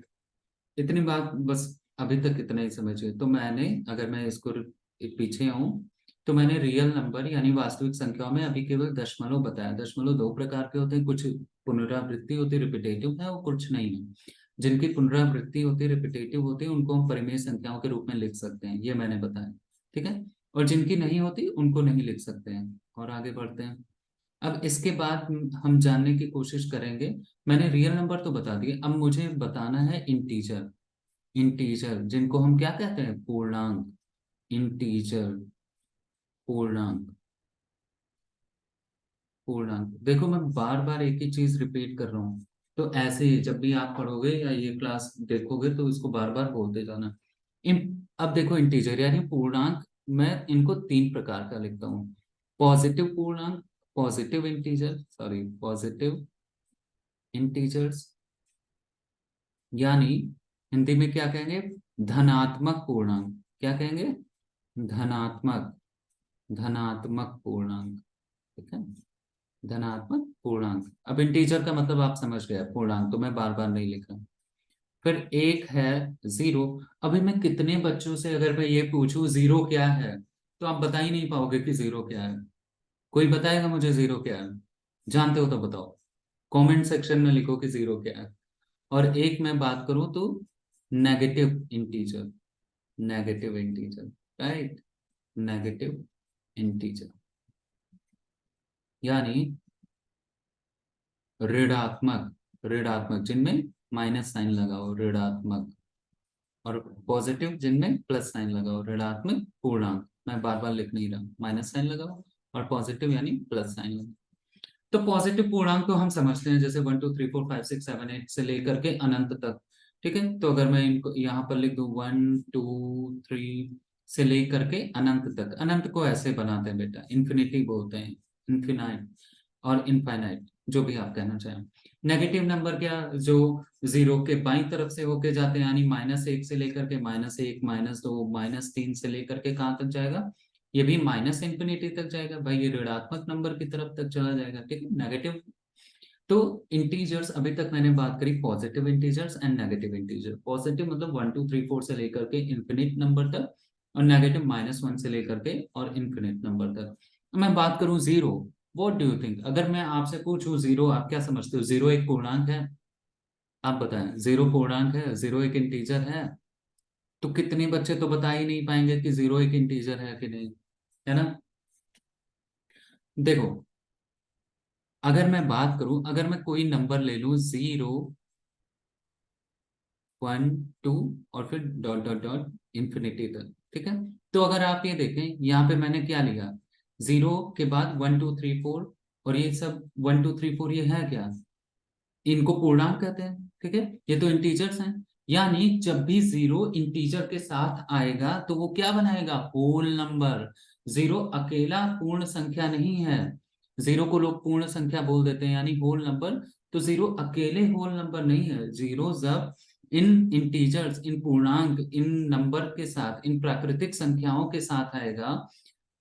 इतनी बात बस, अभी तक इतना ही समझिए। तो मैंने, अगर मैं इसको पीछे आऊं, तो मैंने रियल नंबर यानी वास्तविक संख्याओं में अभी केवल दशमलव बताया। दशमलव दो प्रकार के होते हैं, कुछ पुनरावृत्ति होती है, रिपीटेटिव है, और कुछ नहीं है। जिनकी पुनरावृत्ति होती है, रिपीटेटिव होती है, उनको हम परिमेय संख्याओं के रूप में लिख सकते हैं, ये मैंने बताया। ठीक है, और जिनकी नहीं होती उनको नहीं लिख सकते हैं। और आगे बढ़ते हैं। अब इसके बाद हम जानने की कोशिश करेंगे, मैंने रियल नंबर तो बता दिए, अब मुझे बताना है इंटीजर। इंटीजर जिनको हम क्या कहते हैं, पूर्णांक। इंटीजर, पूर्णांक। पूर्णांक, देखो मैं बार बार एक ही चीज रिपीट कर रहा हूँ, तो ऐसे ही जब भी आप पढ़ोगे या ये क्लास देखोगे तो इसको बार बार बोलते जाना। अब देखो इंटीजर यानी पूर्णांक, मैं इनको तीन प्रकार का लिखता हूँ। पॉजिटिव पूर्णांक, positive integer, sorry, positive integers, यानी हिंदी में क्या कहेंगे, धनात्मक पूर्णांक। क्या कहेंगे, धनात्मक, धनात्मक पूर्णांक। ठीक है, धनात्मक पूर्णांक। अब इंटीजर का मतलब आप समझ गए, पूर्णांक तो मैं बार बार नहीं लिख रहा। फिर एक है जीरो। अभी मैं कितने बच्चों से अगर मैं ये पूछूं जीरो क्या है, तो आप बता ही नहीं पाओगे कि जीरो क्या है। कोई बताएगा मुझे जीरो क्या है? जानते हो तो बताओ, कमेंट सेक्शन में लिखो कि जीरो क्या है। और एक मैं बात करूं तो negative integer, negative integer, right, negative integer यानी ऋणात्मक, ऋणात्मक जिनमें माइनस साइन लगाओ ऋणात्मक, और पॉजिटिव जिनमें प्लस साइन लगाओ ऋणात्मक पूर्णांक। मैं बार बार लिख नहीं रहा, माइनस साइन लगाओ और पॉजिटिव यानी प्लस साइन लगाओ। तो पॉजिटिव पूर्णांक को हम समझते हैं जैसे 1 2 3 4 5 6 7 8 से लेकर के अनंत तक। ठीक है, तो अगर मैं इनको यहाँ पर लिख दूं 1 2 3 से लेकर के अनंत तक, अनंत को ऐसे बनाते हैं बेटा, इन्फिनिटी बोलते हैं, इन्फिनाइट और इनफाइनाइट, जो भी आप कहना चाहें। नेगेटिव नंबर क्या, जो जीरो के बाई तरफ से होके जाते हैं, यानी -1 से लेकर के -1 -2 -3 से लेकर के कहाँ तक जाएगा, ये भी माइनस इंफिनिटी तक जाएगा भाई, ये ऋणात्मक नंबर की तरफ तक चला जाएगा। ठीक है, नेगेटिव। तो इंटीजर्स अभी तक मैंने बात करी, positive integers and negative integer. Positive मतलब 1 2 3 4 से लेकर के इन्फिनिट नंबर तक, और नेगेटिव -1 से लेकर के और इन्फिनिट नंबर तक। मैं बात करूं zero, what do you think, अगर मैं आपसे पूछूं जीरो आप क्या समझते हो, जीरो एक पूर्णांक है? आप बताएं, जीरो पूर्णांक है, जीरो एक इंटीजर है? तो कितने बच्चे तो बता ही नहीं पाएंगे कि जीरो एक इंटीजर है कि नहीं, है ना? देखो, अगर मैं बात करूं, अगर मैं कोई नंबर ले लूं 0 1 2 और फिर डॉट डॉट डॉट इंफिनिटी तक, ठीक है, तो अगर आप ये देखें यहाँ पे मैंने क्या लिया, जीरो के बाद 1 2 3 4, और ये सब 1 2 3 4 ये है क्या, इनको पूर्णांक कहते हैं। ठीक है, ये तो इंटीजर्स हैं, यानी जब भी जीरो इंटीजर के साथ आएगा तो वो क्या बनाएगा, होल नंबर। जीरो अकेला पूर्ण संख्या नहीं है, जीरो को लोग पूर्ण संख्या बोल देते हैं यानी होल नंबर, तो जीरो अकेले होल नंबर नहीं है। जीरो जब इन इंटीजर्स, इन पूर्णांक, इन नंबर के साथ, इन प्राकृतिक संख्याओं के साथ आएगा,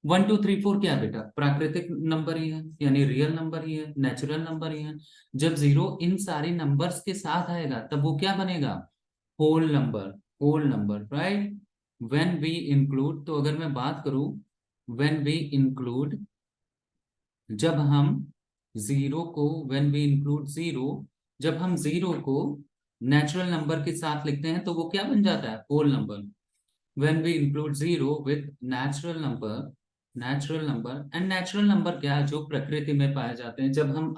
1 2 3 4 क्या है बेटा, प्राकृतिक नंबर ही है, यानी रियल नंबर ही है, नेचुरल नंबर ही है। जब जीरो इन सारी नंबर्स के साथ आएगा तब वो क्या बनेगा, whole number, whole number, right. When we include, तो अगर मैं बात करूं, व्हेन वी इंक्लूड, जब हम जीरो को, व्हेन वी इंक्लूड जीरो, जब हम जीरो को नेचुरल नंबर के साथ लिखते हैं तो वो क्या बन जाता है, whole number. when we include zero with natural number, natural number, and natural number क्या है, जो प्रकृति में पाए जाते हैं। जब हम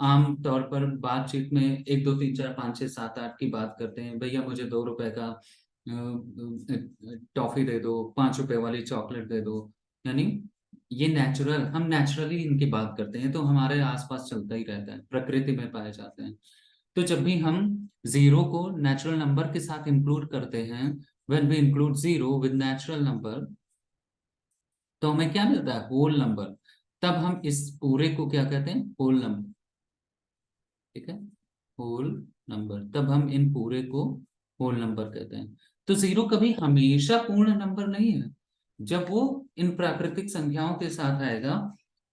आम तौर पर बातचीत में 1 2 3 4 5 6 7 8 की बात करते हैं, भैया मुझे 2 रुपए का टॉफी दे दो, 5 रुपए वाली चॉकलेट दे दो, यानी ये नेचुरल, हम नेचुरली इनकी बात करते हैं, तो हमारे आसपास चलता ही रहता है, प्रकृति में पाए जाते हैं। तो जब भी हम जीरो को नेचुरल नंबर के साथ इंक्लूड करते हैं, when we include zero with natural number, तो हमें क्या मिलता है, होल नंबर। तब हम इस पूरे को क्या कहते हैं, होल नंबर। ठीक है, होल नंबर, तब हम इन पूरे को होल नंबर कहते हैं। तो जीरो कभी हमेशा पूर्ण नंबर नहीं है, जब वो इन प्राकृतिक संख्याओं के साथ आएगा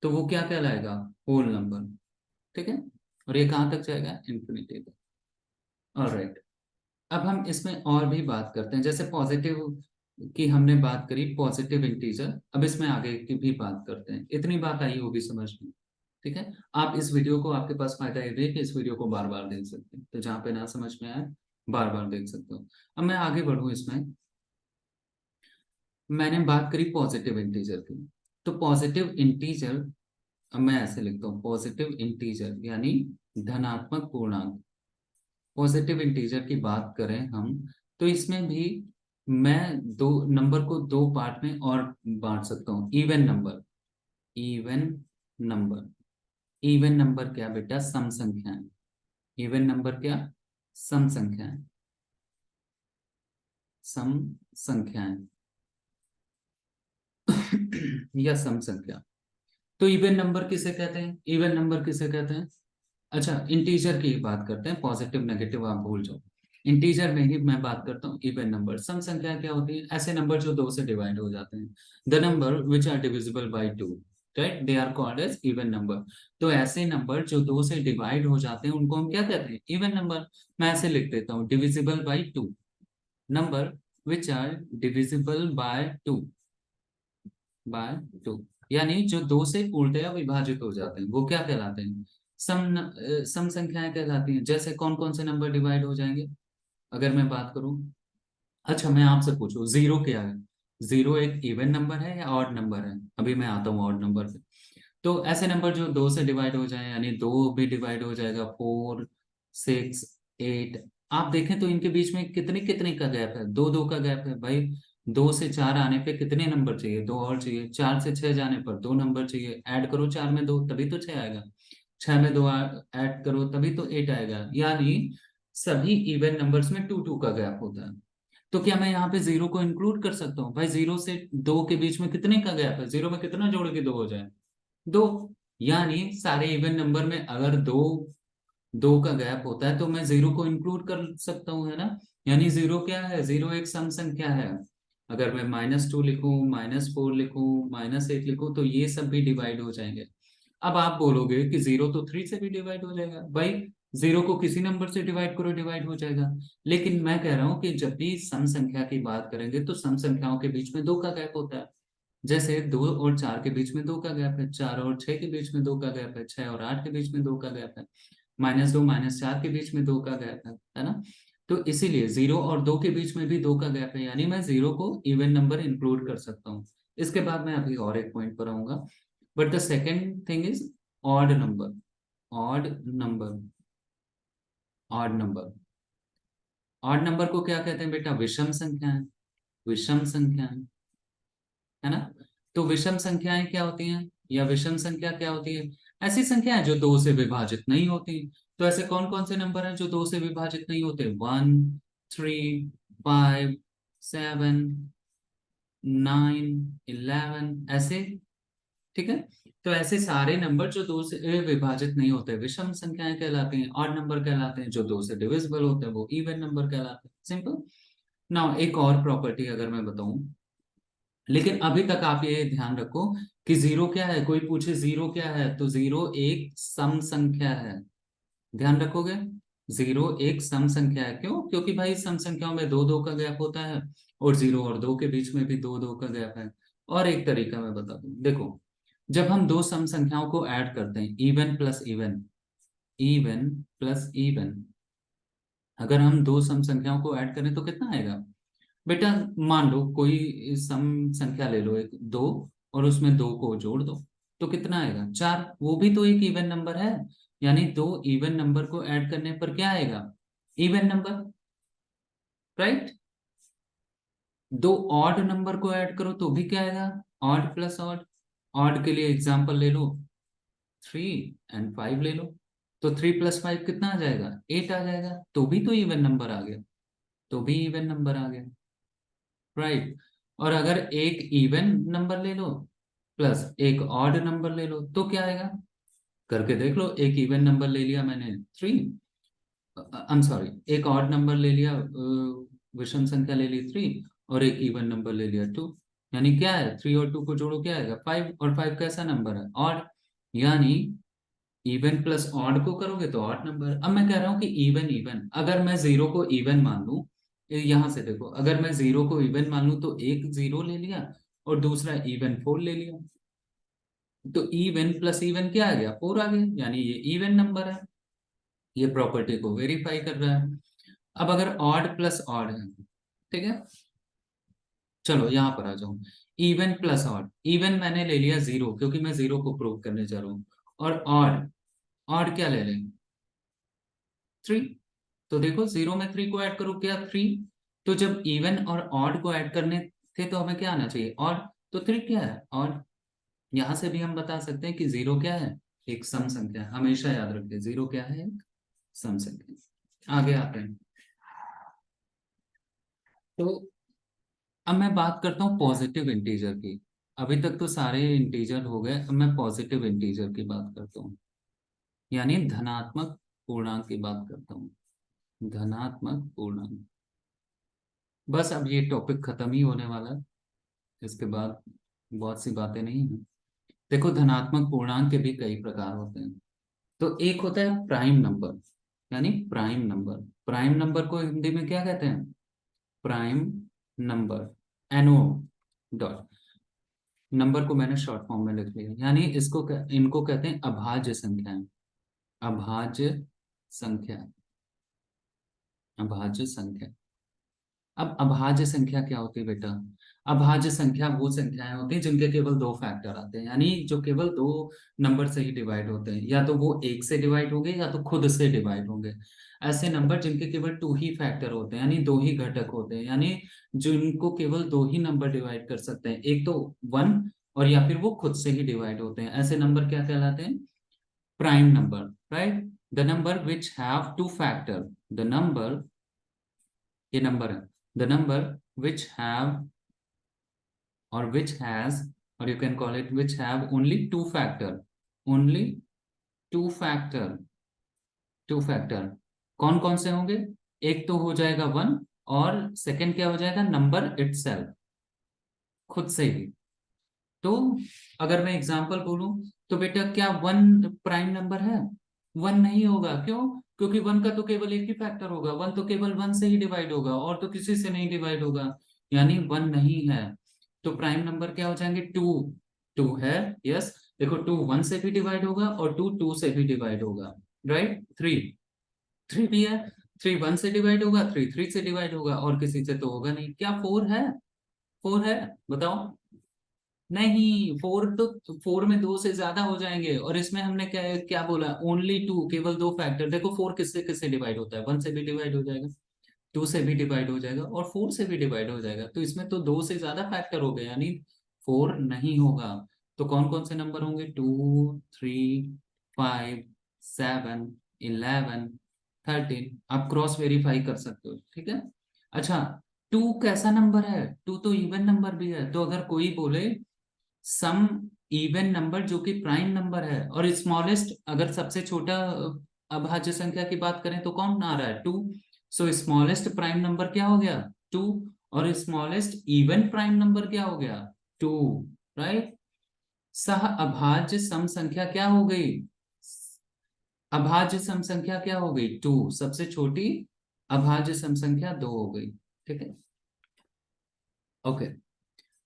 तो वो क्या कहलाएगा, होल नंबर। ठीक है, और ये कहां तक जाएगा, इन्फिनिटी तक। ऑलराइट, अब हम इसमें और भी बात करते हैं, जैसे पॉजिटिव की हमने बात करी, पॉजिटिव इंटीजर, अब इसमें आगे की भी बात करते हैं। इतनी बात आई होगी समझ में? ठीक है, आप इस वीडियो को, आपके पास फायदा ये है कि इस वीडियो को बार बार देख सकते हैं, तो जहाँ पे ना समझ में आए बार बार देख सकते हो। अब मैं आगे बढ़ूँ इसमें, मैंने बात करी पॉजिटिव इंटीजर की, तो पॉजिटिव इंटीजर, अब मैं ऐसे लिखता हूँ, पॉजिटिव इंटीजर यानी धनात्मक पूर्णांक। पॉजिटिव इंटीजर की बात करें हम, तो इसमें भी मैं दो नंबर को दो पार्ट में और बांट सकता हूँ, even number, even number, even number क्या बेटा, सम संख्याएं, इवन नंबर क्या, सम संख्याएं, सम संख्याएं या सम संख्या। तो इवन नंबर किसे कहते हैं, इवन नंबर किसे कहते हैं? अच्छा, इंटीजर की बात करते हैं, पॉजिटिव नेगेटिव आप भूल जाओ, इंटीजर में ही मैं बात करता हूँ। इवन नंबर, सम संख्या क्या होती है, ऐसे नंबर जो दो से डिवाइड हो जाते हैं, the number which are divisible by two. Right, they are called as even number. तो ऐसे नंबर जो 2 से डिवाइड हो जाते हैं उनको हम क्या कहते हैं, इवन नंबर। मैं ऐसे लिख देता हूँ, divisible by 2, number which are divisible by two, यानी जो 2 से पूर्णतया विभाजित हो जाते हैं वो क्या कहलाते हैं, सम संख्याएं कहलाती हैं। जैसे कौन कौन से नंबर डिवाइड हो जाएंगे, अगर मैं बात करूं, अच्छा मैं आपसे पूछूं, जीरो क्या है? जीरो एक इवन नंबर है या ऑड नंबर है? अभी मैं आता हूँ ऑड नंबर पे। तो ऐसे नंबर जो 2 से डिवाइड हो जाए, यानी 2 भी डिवाइड हो जाएगा, 4, 6, 8। आप देखें तो इनके बीच में कितने कितने का गैप है, 2 2 का गैप है भाई। 2 से 4 आने पे कितने नंबर चाहिए, 2 और चाहिए। 4 से 6 जाने पर 2 नंबर चाहिए, ऐड करो 4 में 2 तभी तो 6 आएगा। 6 में 2 ऐड करो तभी तो 8 आएगा। यानी सभी इवन नंबर्स में 2 2 का गैप होता है। तो क्या मैं यहाँ पे जीरो को इंक्लूड कर सकता हूँ? भाई जीरो से 2 के बीच में कितने का गैप है, जीरो में कितना जोड़ के 2 हो जाए, 2। यानी सारे इवन नंबर में अगर 2 2 का गैप होता है तो मैं जीरो को इंक्लूड कर सकता हूँ, है ना। यानी जीरो क्या है, जीरो एक सम संख्या है। अगर मैं -2 लिखूं, -4 लिखूं, -8 लिखूं तो ये सब भी डिवाइड हो जाएंगे। अब आप बोलोगे कि जीरो तो 3 से भी डिवाइड हो जाएगा, भाई जीरो को किसी नंबर से डिवाइड करो, डिवाइड हो जाएगा। लेकिन मैं कह रहा हूं कि जब भी सम संख्या की बात करेंगे तो सम संख्याओं के बीच में 2 का गैप होता है। जैसे 2 और 4 के बीच में 2 का गैप है, 4 और 6 के बीच में 2 का गैप है, 6 और 8 के बीच में 2 का गैप है, -2 -4 के बीच में 2 का गैप है ना। तो इसीलिए जीरो और 2 के बीच में भी 2 का गैप है, यानी मैं जीरो को इवन नंबर इंक्लूड कर सकता हूँ। इसके बाद मैं अभी और एक पॉइंट पर आऊंगा। But the second thing is odd number. Odd number, odd number, odd number को क्या कहते हैं बेटा, विषम संख्याएं। विषम संख्याएं, है ना। तो विषम संख्याएं क्या होती हैं, या विषम संख्या क्या होती है? ऐसी संख्याएं जो 2 से विभाजित नहीं होती। तो ऐसे कौन कौन से नंबर हैं जो 2 से विभाजित नहीं होते? 1, 3, 5, 7, 9, 11, ऐसे। ठीक है। तो ऐसे सारे नंबर जो 2 से विभाजित नहीं होते विषम संख्याएं कहलाती हैं। ऑड नंबर कहलाते हैं, जो 2 से डिविजिबल होते हैं वो इवन नंबर कहलाते हैं। सिंपल। नाउ एक और प्रॉपर्टी अगर मैं बताऊं, लेकिन अभी तक आप ये ध्यान रखो कि जीरो क्या है। कोई पूछे जीरो क्या है, तो जीरो एक सम संख्या है। ध्यान रखोगे, जीरो एक सम संख्या है। क्यों? क्योंकि भाई सम संख्याओं में 2 2 का गैप होता है, और 0 और 2 के बीच में भी 2 2 का गैप है। और एक तरीका मैं बता दूं, देखो, जब हम दो सम संख्याओं को ऐड करते हैं, even plus even, even plus even, अगर हम दो सम संख्याओं को ऐड करें तो कितना आएगा बेटा? मान लो कोई सम संख्या ले लो, एक दो, और उसमें 2 को जोड़ दो तो कितना आएगा? 4। वो भी तो एक इवन नंबर है। यानी दो इवन नंबर को ऐड करने पर क्या आएगा? Even number, right. दो ऑड नंबर को ऐड करो तो भी क्या आएगा? Odd plus odd. ऑड के लिए एग्जांपल ले लो, 3 और 5 ले लो, तो 3 + 5 कितना आ जाएगा? 8 आ जाएगा, तो भी तो इवन नंबर आ गया, तो भी इवन नंबर आ गया, राइट। और अगर एक इवन नंबर ले लो प्लस एक ऑड नंबर ले लो तो क्या आएगा? करके देख लो, एक इवन नंबर ले लिया मैंने 3, आई एम सॉरी, एक ऑड नंबर ले लिया, विषम संख्या ले ली 3, और एक इवन नंबर ले लिया 2। यानी क्या है, 3 और 2 को जोड़ो क्या आएगा? 5। और 5 कैसा नंबर है? ऑड। यानी इवन प्लस ऑड को करोगे तो ऑड नंबर। अब मैं कह रहा हूं कि इवन इवन, अगर मैं जीरो को इवन मान लूं, यहां से देखो, अगर मैं जीरो को इवन मान लूं तो एक जीरो ले लिया और दूसरा इवन 4 ले लिया, तो इवन प्लस इवन क्या आ गया? 4 आ गया, यानी ये इवन नंबर है। ये प्रॉपर्टी को वेरीफाई कर रहा है। अब अगर ऑड प्लस ऑड है, ठीक है, चलो यहां पर आ जाऊं, इवन प्लस ऑड। इवन मैंने ले लिया जीरो, क्योंकि मैं जीरो को प्रूव करने जा रहा हूं। और ऑड, ऑड क्या ले लें? 3। तो देखो, जीरो में 3 को ऐड करो, क्या? 3। तो जब इवन और ऑड को ऐड करने थे तो हमें क्या आना चाहिए? ऑड। तो 3 क्या है? ऑड। यहां से भी हम बता सकते हैं कि जीरो क्या है? एक सम संख्या है। हमेशा याद रखिए, जीरो क्या है? एक सम संख्या। आगे आते हैं। तो अब मैं बात करता हूँ पॉजिटिव इंटीजर की। अभी तक तो सारे इंटीजर हो गए, अब मैं पॉजिटिव इंटीजर की बात करता हूँ, यानी धनात्मक पूर्णांक की बात करता हूँ। धनात्मक पूर्णांक। बस अब ये टॉपिक खत्म ही होने वाला है, इसके बाद बहुत सी बातें नहीं हैं। देखो धनात्मक पूर्णांक के भी कई प्रकार होते हैं। तो एक होता है प्राइम नंबर, यानी प्राइम नंबर। प्राइम नंबर को हिंदी में क्या कहते हैं? Prime number. NO dot, number को मैंने शॉर्ट फॉर्म में लिख लिया, यानी इनको कहते हैं अभाज्य संख्याएं। अभाज्य संख्या, अभाज्य संख्या। अब अभाज्य संख्या क्या होती है बेटा? अभाज्य संख्या वो संख्याएं होती हैं जिनके केवल दो फैक्टर आते हैं, यानी जो केवल दो नंबर से ही डिवाइड होते हैं, या तो वो एक से डिवाइड होंगे या तो खुद से डिवाइड होंगे। ऐसे नंबर जिनके केवल टू ही फैक्टर होते हैं, यानी दो ही घटक होते हैं, यानी जिनको केवल दो ही नंबर डिवाइड कर सकते हैं, एक तो वन, और या फिर वो खुद से ही डिवाइड होते हैं, ऐसे नंबर क्या कहलाते हैं? Prime number, right. The number which have two factor, the number, ये नंबर है, the number which have or which has, or you can call it which have only two factor, only two factor, two factor। कौन कौन से होंगे? एक तो हो जाएगा वन, और सेकंड क्या हो जाएगा? नंबर इटसेल्फ, खुद से ही। तो अगर मैं एग्जांपल बोलूं, तो बेटा क्या वन प्राइम नंबर है? वन नहीं होगा, क्यों? क्योंकि वन का तो केवल एक ही फैक्टर होगा, वन तो केवल वन से ही डिवाइड होगा, और तो किसी से नहीं डिवाइड होगा, यानी वन नहीं है। तो प्राइम नंबर क्या हो जाएंगे? टू। टू है, यस। देखो टू वन से भी डिवाइड होगा और टू टू से भी डिवाइड होगा, राइट। थ्री, थ्री भी है, थ्री वन से डिवाइड होगा, थ्री थ्री से डिवाइड होगा, और किसी से तो होगा नहीं। क्या फोर है? फोर है, बताओ। नहीं, फोर तो फोर में दो से ज्यादा हो जाएंगे, और इसमें हमने क्या क्या बोला? ओनली टू, केवल दो फैक्टर। देखो फोर किससे किससे डिवाइड होता है? वन से भी डिवाइड हो जाएगा, टू से भी डिवाइड हो जाएगा, और फोर से भी डिवाइड हो जाएगा, तो इसमें तो दो से ज्यादा फैक्टर हो गए, यानी फोर नहीं होगा। तो कौन कौन से नंबर होंगे? Two, three, five, seven, 11, 13। आप क्रॉस वेरीफाई कर सकते हो, ठीक है। अच्छा, टू कैसा नंबर है? टू तो इवन नंबर भी है। तो अगर कोई बोले सम इवन नंबर जो कि प्राइम नंबर है, और स्मॉलेस्ट, अगर सबसे छोटा अभाज्य संख्या की बात करें तो कौन आ रहा है? Two. So smallest prime number क्या हो गया? टू। और स्मॉलेस्ट इवन प्राइम नंबर क्या हो गया? Two, right. सह अभाज्य सम संख्या क्या हो गई? अभाज्य सम संख्या क्या हो गई? टू। सबसे छोटी अभाज्य सम संख्या दो हो गई, ठीक है। ओके,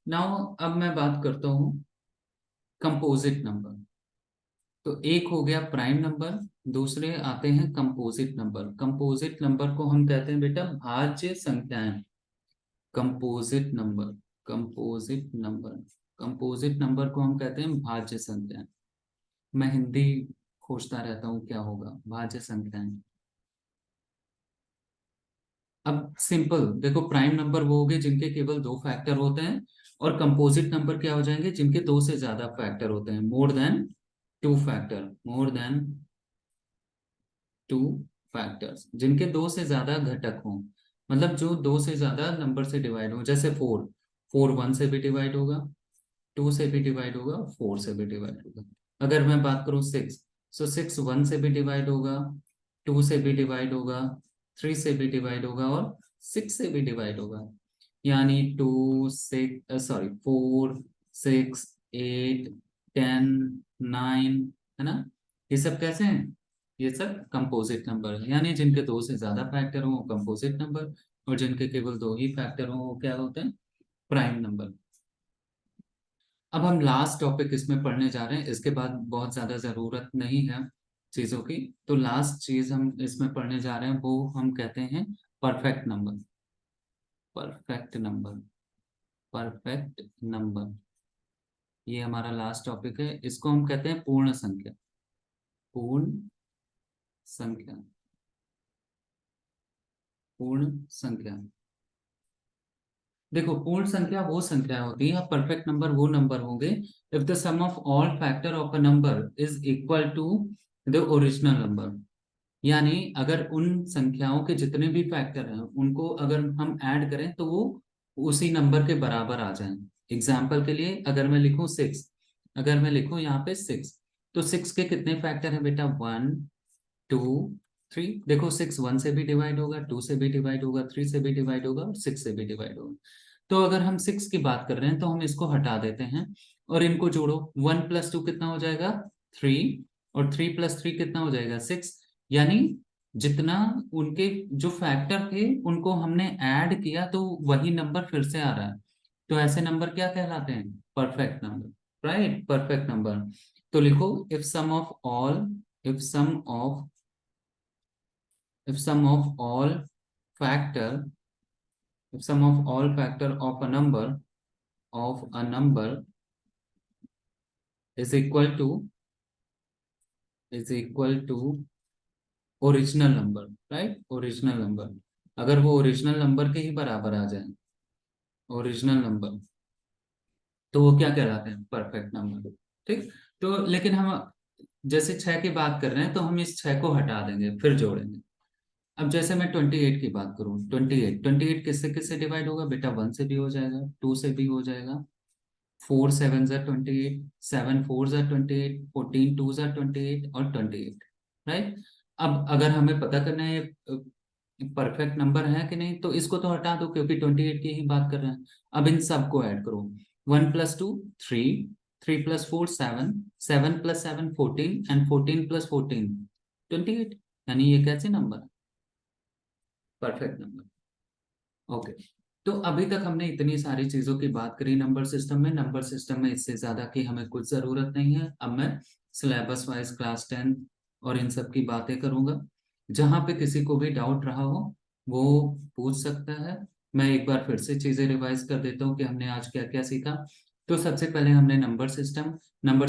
नाउ अब मैं बात करता हूं कंपोजिट नंबर। तो एक हो गया प्राइम नंबर, दूसरे आते हैं कंपोजिट नंबर। कंपोजिट नंबर को हम कहते हैं बेटा भाज्य संख्याएं। Composite number, composite number, composite number को हम कहते हैं भाज्य संख्याएं। मैं हिंदी खोजता रहता हूँ क्या होगा भाज्य संख्याएं। अब सिंपल देखो, प्राइम नंबर वो हो गए जिनके केवल दो फैक्टर होते हैं, और कंपोजिट नंबर क्या हो जाएंगे? जिनके दो से ज्यादा फैक्टर होते हैं, more than two factor, more than two factors, जिनके दो से ज्यादा घटक हों, मतलब जो दो से ज्यादा नंबर से डिवाइड हो। जैसे फोर, फोर वन से भी डिवाइड होगा, टू से भी डिवाइड होगा, फोर से भी डिवाइड होगा। अगर मैं बात करूं सिक्स, सो सिक्स वन से भी डिवाइड होगा, टू से भी डिवाइड होगा, थ्री से भी डिवाइड होगा, और सिक्स से भी डिवाइड होगा। यानी two six, sorry, four, six, eight, 10, 9, है ना। ये सब कैसे हैं? ये सब कंपोजिट नंबर है, यानी जिनके दो से ज्यादा फैक्टर हो कंपोजिट नंबर, और जिनके केवल दो ही फैक्टर हो वो क्या होते हैं? Prime number. अब हम लास्ट टॉपिक इसमें पढ़ने जा रहे हैं, इसके बाद बहुत ज्यादा जरूरत नहीं है चीजों की। तो लास्ट चीज हम इसमें पढ़ने जा रहे हैं वो हम कहते हैं perfect number. Perfect number, perfect number, ये हमारा लास्ट टॉपिक है। इसको हम कहते हैं पूर्ण संख्या। पूर्ण संख्या, पूर्ण संख्या। देखो पूर्ण संख्या वो संख्या होती है, परफेक्ट नंबर वो नंबर होंगे if the sum of all factor of a number is equal to the original number. यानी अगर उन संख्याओं के जितने भी फैक्टर हैं उनको अगर हम ऐड करें तो वो उसी नंबर के बराबर आ जाएं। एग्जाम्पल के लिए अगर मैं लिखूं सिक्स, अगर मैं लिखूं यहाँ पे सिक्स, तो सिक्स के कितने फैक्टर हैं बेटा? One, two, three. देखो सिक्स वन से भी डिवाइड होगा, टू से भी डिवाइड होगा, थ्री से भी डिवाइड होगा, और सिक्स से भी डिवाइड होगा। तो अगर हम सिक्स की बात कर रहे हैं तो हम इसको हटा देते हैं, और इनको जोड़ो, 1 + 2 कितना हो जाएगा 3, और 3 + 3 कितना हो जाएगा 6। यानी जितना उनके जो फैक्टर थे उनको हमने ऐड किया तो वही नंबर फिर से आ रहा है। तो ऐसे नंबर क्या कहलाते हैं, perfect number, right, perfect number. तो लिखो if sum of all, if sum of if sum of all factor if sum of all factor of a number is equal to original number, right, original number, अगर वो original number के ही बराबर आ जाए, original number, तो वो क्या कहलाते हैं, परफेक्ट नंबर। ठीक। तो लेकिन हम जैसे 6 की बात कर रहे हैं तो हम इस 6 को हटा देंगे फिर जोड़ेंगे। अब जैसे मैं 28 की बात करूं, 28 किससे किससे डिवाइड होगा बेटा, 1 से भी हो जाएगा, 2 से भी हो जाएगा, 4 7 ज़ा 28, 7 4 ज़ा 28, 14 2 ज़ा 28 और 28, राइट। अब अगर हमें पता करना है परफेक्ट नंबर है कि नहीं, तो इसको तो हटा दो क्योंकि 28 की ही बात कर रहे हैं। अब इन सबको ऐड करो, 1 + 2 3, 3 + 4 7, 7 + 7 14 एंड 14 + 14 28। यानी ये कैसे नंबर, परफेक्ट नंबर। ओके। तो अभी तक हमने इतनी सारी चीजों की बात करी नंबर सिस्टम में। नंबर सिस्टम में इससे ज्यादा की हमें कुछ जरूरत नहीं है। अब मैं सिलेबस वाइज क्लास 10 और इन सब की बातें करूंगा। जहां पे किसी को भी डाउट रहा हो वो पूछ सकता है। मैं एक बार फिर से चीजें रिवाइज कर देता हूँ कि हमने आज क्या क्या सीखा। तो सबसे पहले हमने नंबर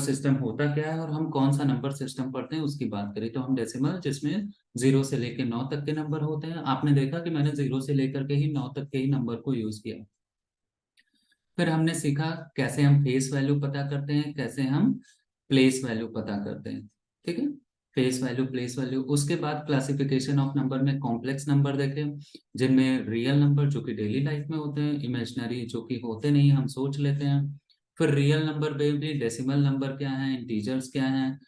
सिस्टम होता क्या है और हम कौन सा नंबर सिस्टम पढ़ते हैं उसकी बात करें। तो हम डेसिमल, जिसमें 0 से लेकर 9 तक के नंबर होते हैं। आपने देखा कि मैंने 0 से लेकर के ही 9 तक के ही नंबर को यूज किया। फिर हमने सीखा कैसे हम फेस वैल्यू पता करते हैं, कैसे हम प्लेस वैल्यू पता करते हैं। ठीक है, फेस वैल्यू, प्लेस वैल्यू। उसके बाद क्लासिफिकेशन ऑफ नंबर में कॉम्प्लेक्स नंबर देखे, जिनमें रियल नंबर जो कि डेली लाइफ में होते हैं, इमेजिनरी जो कि होते नहीं, हम सोच लेते हैं। फिर रियल नंबर में भी डेसिमल नंबर क्या है, इंटीजर्स क्या है।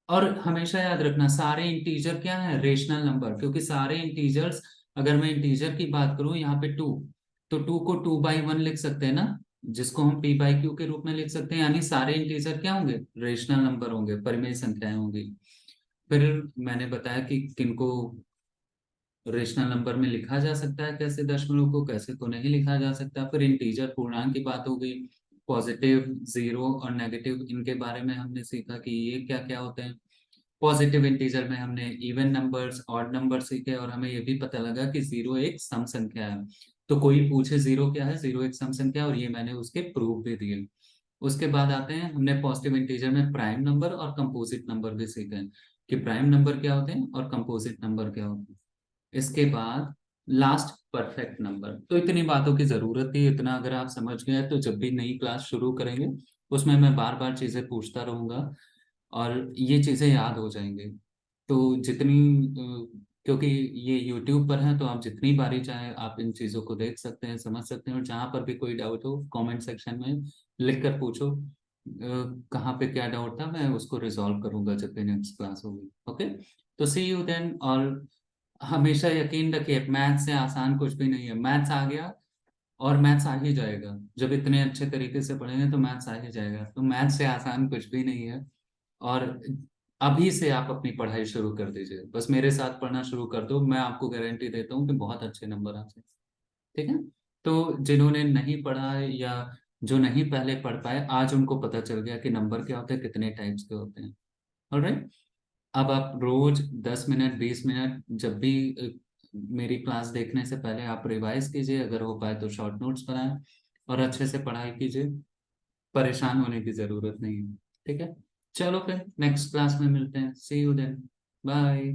और हमेशा याद रखना सारे इंटीजर क्या है, रेशनल नंबर, क्योंकि सारे इंटीजर्स, अगर मैं इंटीजर की बात करूं यहाँ पे 2, तो 2 को 2/1 लिख सकते हैं ना, जिसको हम p/q के रूप में लिख सकते हैं। यानी सारे इंटीजर क्या होंगे, रेशनल नंबर होंगे, परिमेय संख्याएं होंगी। फिर मैंने बताया कि किनको रेशनल नंबर में लिखा जा सकता है, कैसे दशमलव को, कैसे को नहीं लिखा जा सकता। फिर इंटीजर पूर्णांक की बात हो गई, पॉजिटिव, जीरो और नेगेटिव, इनके बारे में हमने सीखा कि ये क्या क्या होते हैं। पॉजिटिव इंटीजर में हमने इवन नंबर्स, ऑड नंबर सीखे, और हमें ये भी पता लगा कि जीरो एक सम संख्या है। तो कोई पूछे जीरो क्या है, जीरो एक सम संख्या, और ये मैंने उसके प्रूफ भी दिए। उसके बाद आते हैं, हमने पॉजिटिव इंटीजर में प्राइम नंबर और कंपोजिट नंबर भी सीखे हैं कि प्राइम नंबर क्या होते हैं और कंपोजिट नंबर क्या होते हैं। इसके बाद लास्ट, परफेक्ट नंबर। तो इतनी बातों की जरूरत थी, इतना अगर आप समझ गए तो जब भी नई क्लास शुरू करेंगे उसमें मैं बार बार चीजें पूछता रहूंगा और ये चीजें याद हो जाएंगी। तो जितनी क्योंकि ये YouTube पर है तो आप जितनी बारी चाहे आप इन चीज़ों को देख सकते हैं, समझ सकते हैं, और जहाँ पर भी कोई डाउट हो कमेंट सेक्शन में लिख कर पूछो। कहाँ पे क्या डाउट था मैं उसको रिजॉल्व करूंगा जब भी नेक्स्ट क्लास होगी। ओके, तो सी यू देन। और हमेशा यकीन रखिए मैथ्स से आसान कुछ भी नहीं है। मैथ्स आ गया और मैथ्स आ ही जाएगा, जब इतने अच्छे तरीके से पढ़ेंगे तो मैथ्स आ ही जाएगा। तो मैथ्स से आसान कुछ भी नहीं है। और अभी से आप अपनी पढ़ाई शुरू कर दीजिए, बस मेरे साथ पढ़ना शुरू कर दो, मैं आपको गारंटी देता हूँ कि बहुत अच्छे नंबर आ जाए। ठीक है। तो जिन्होंने नहीं पढ़ा है या जो नहीं पहले पढ़ पाए, आज उनको पता चल गया कि नंबर क्या होते हैं, कितने टाइप्स के होते हैं। ऑलराइट। अब आप रोज 10 मिनट 20 मिनट जब भी मेरी क्लास देखने से पहले आप रिवाइज कीजिए, अगर हो पाए तो शॉर्ट नोट्स बनाएं और अच्छे से पढ़ाई कीजिए। परेशान होने की जरूरत नहीं है। ठीक है, चलो फिर नेक्स्ट क्लास में मिलते हैं। सी यू देन, बाय।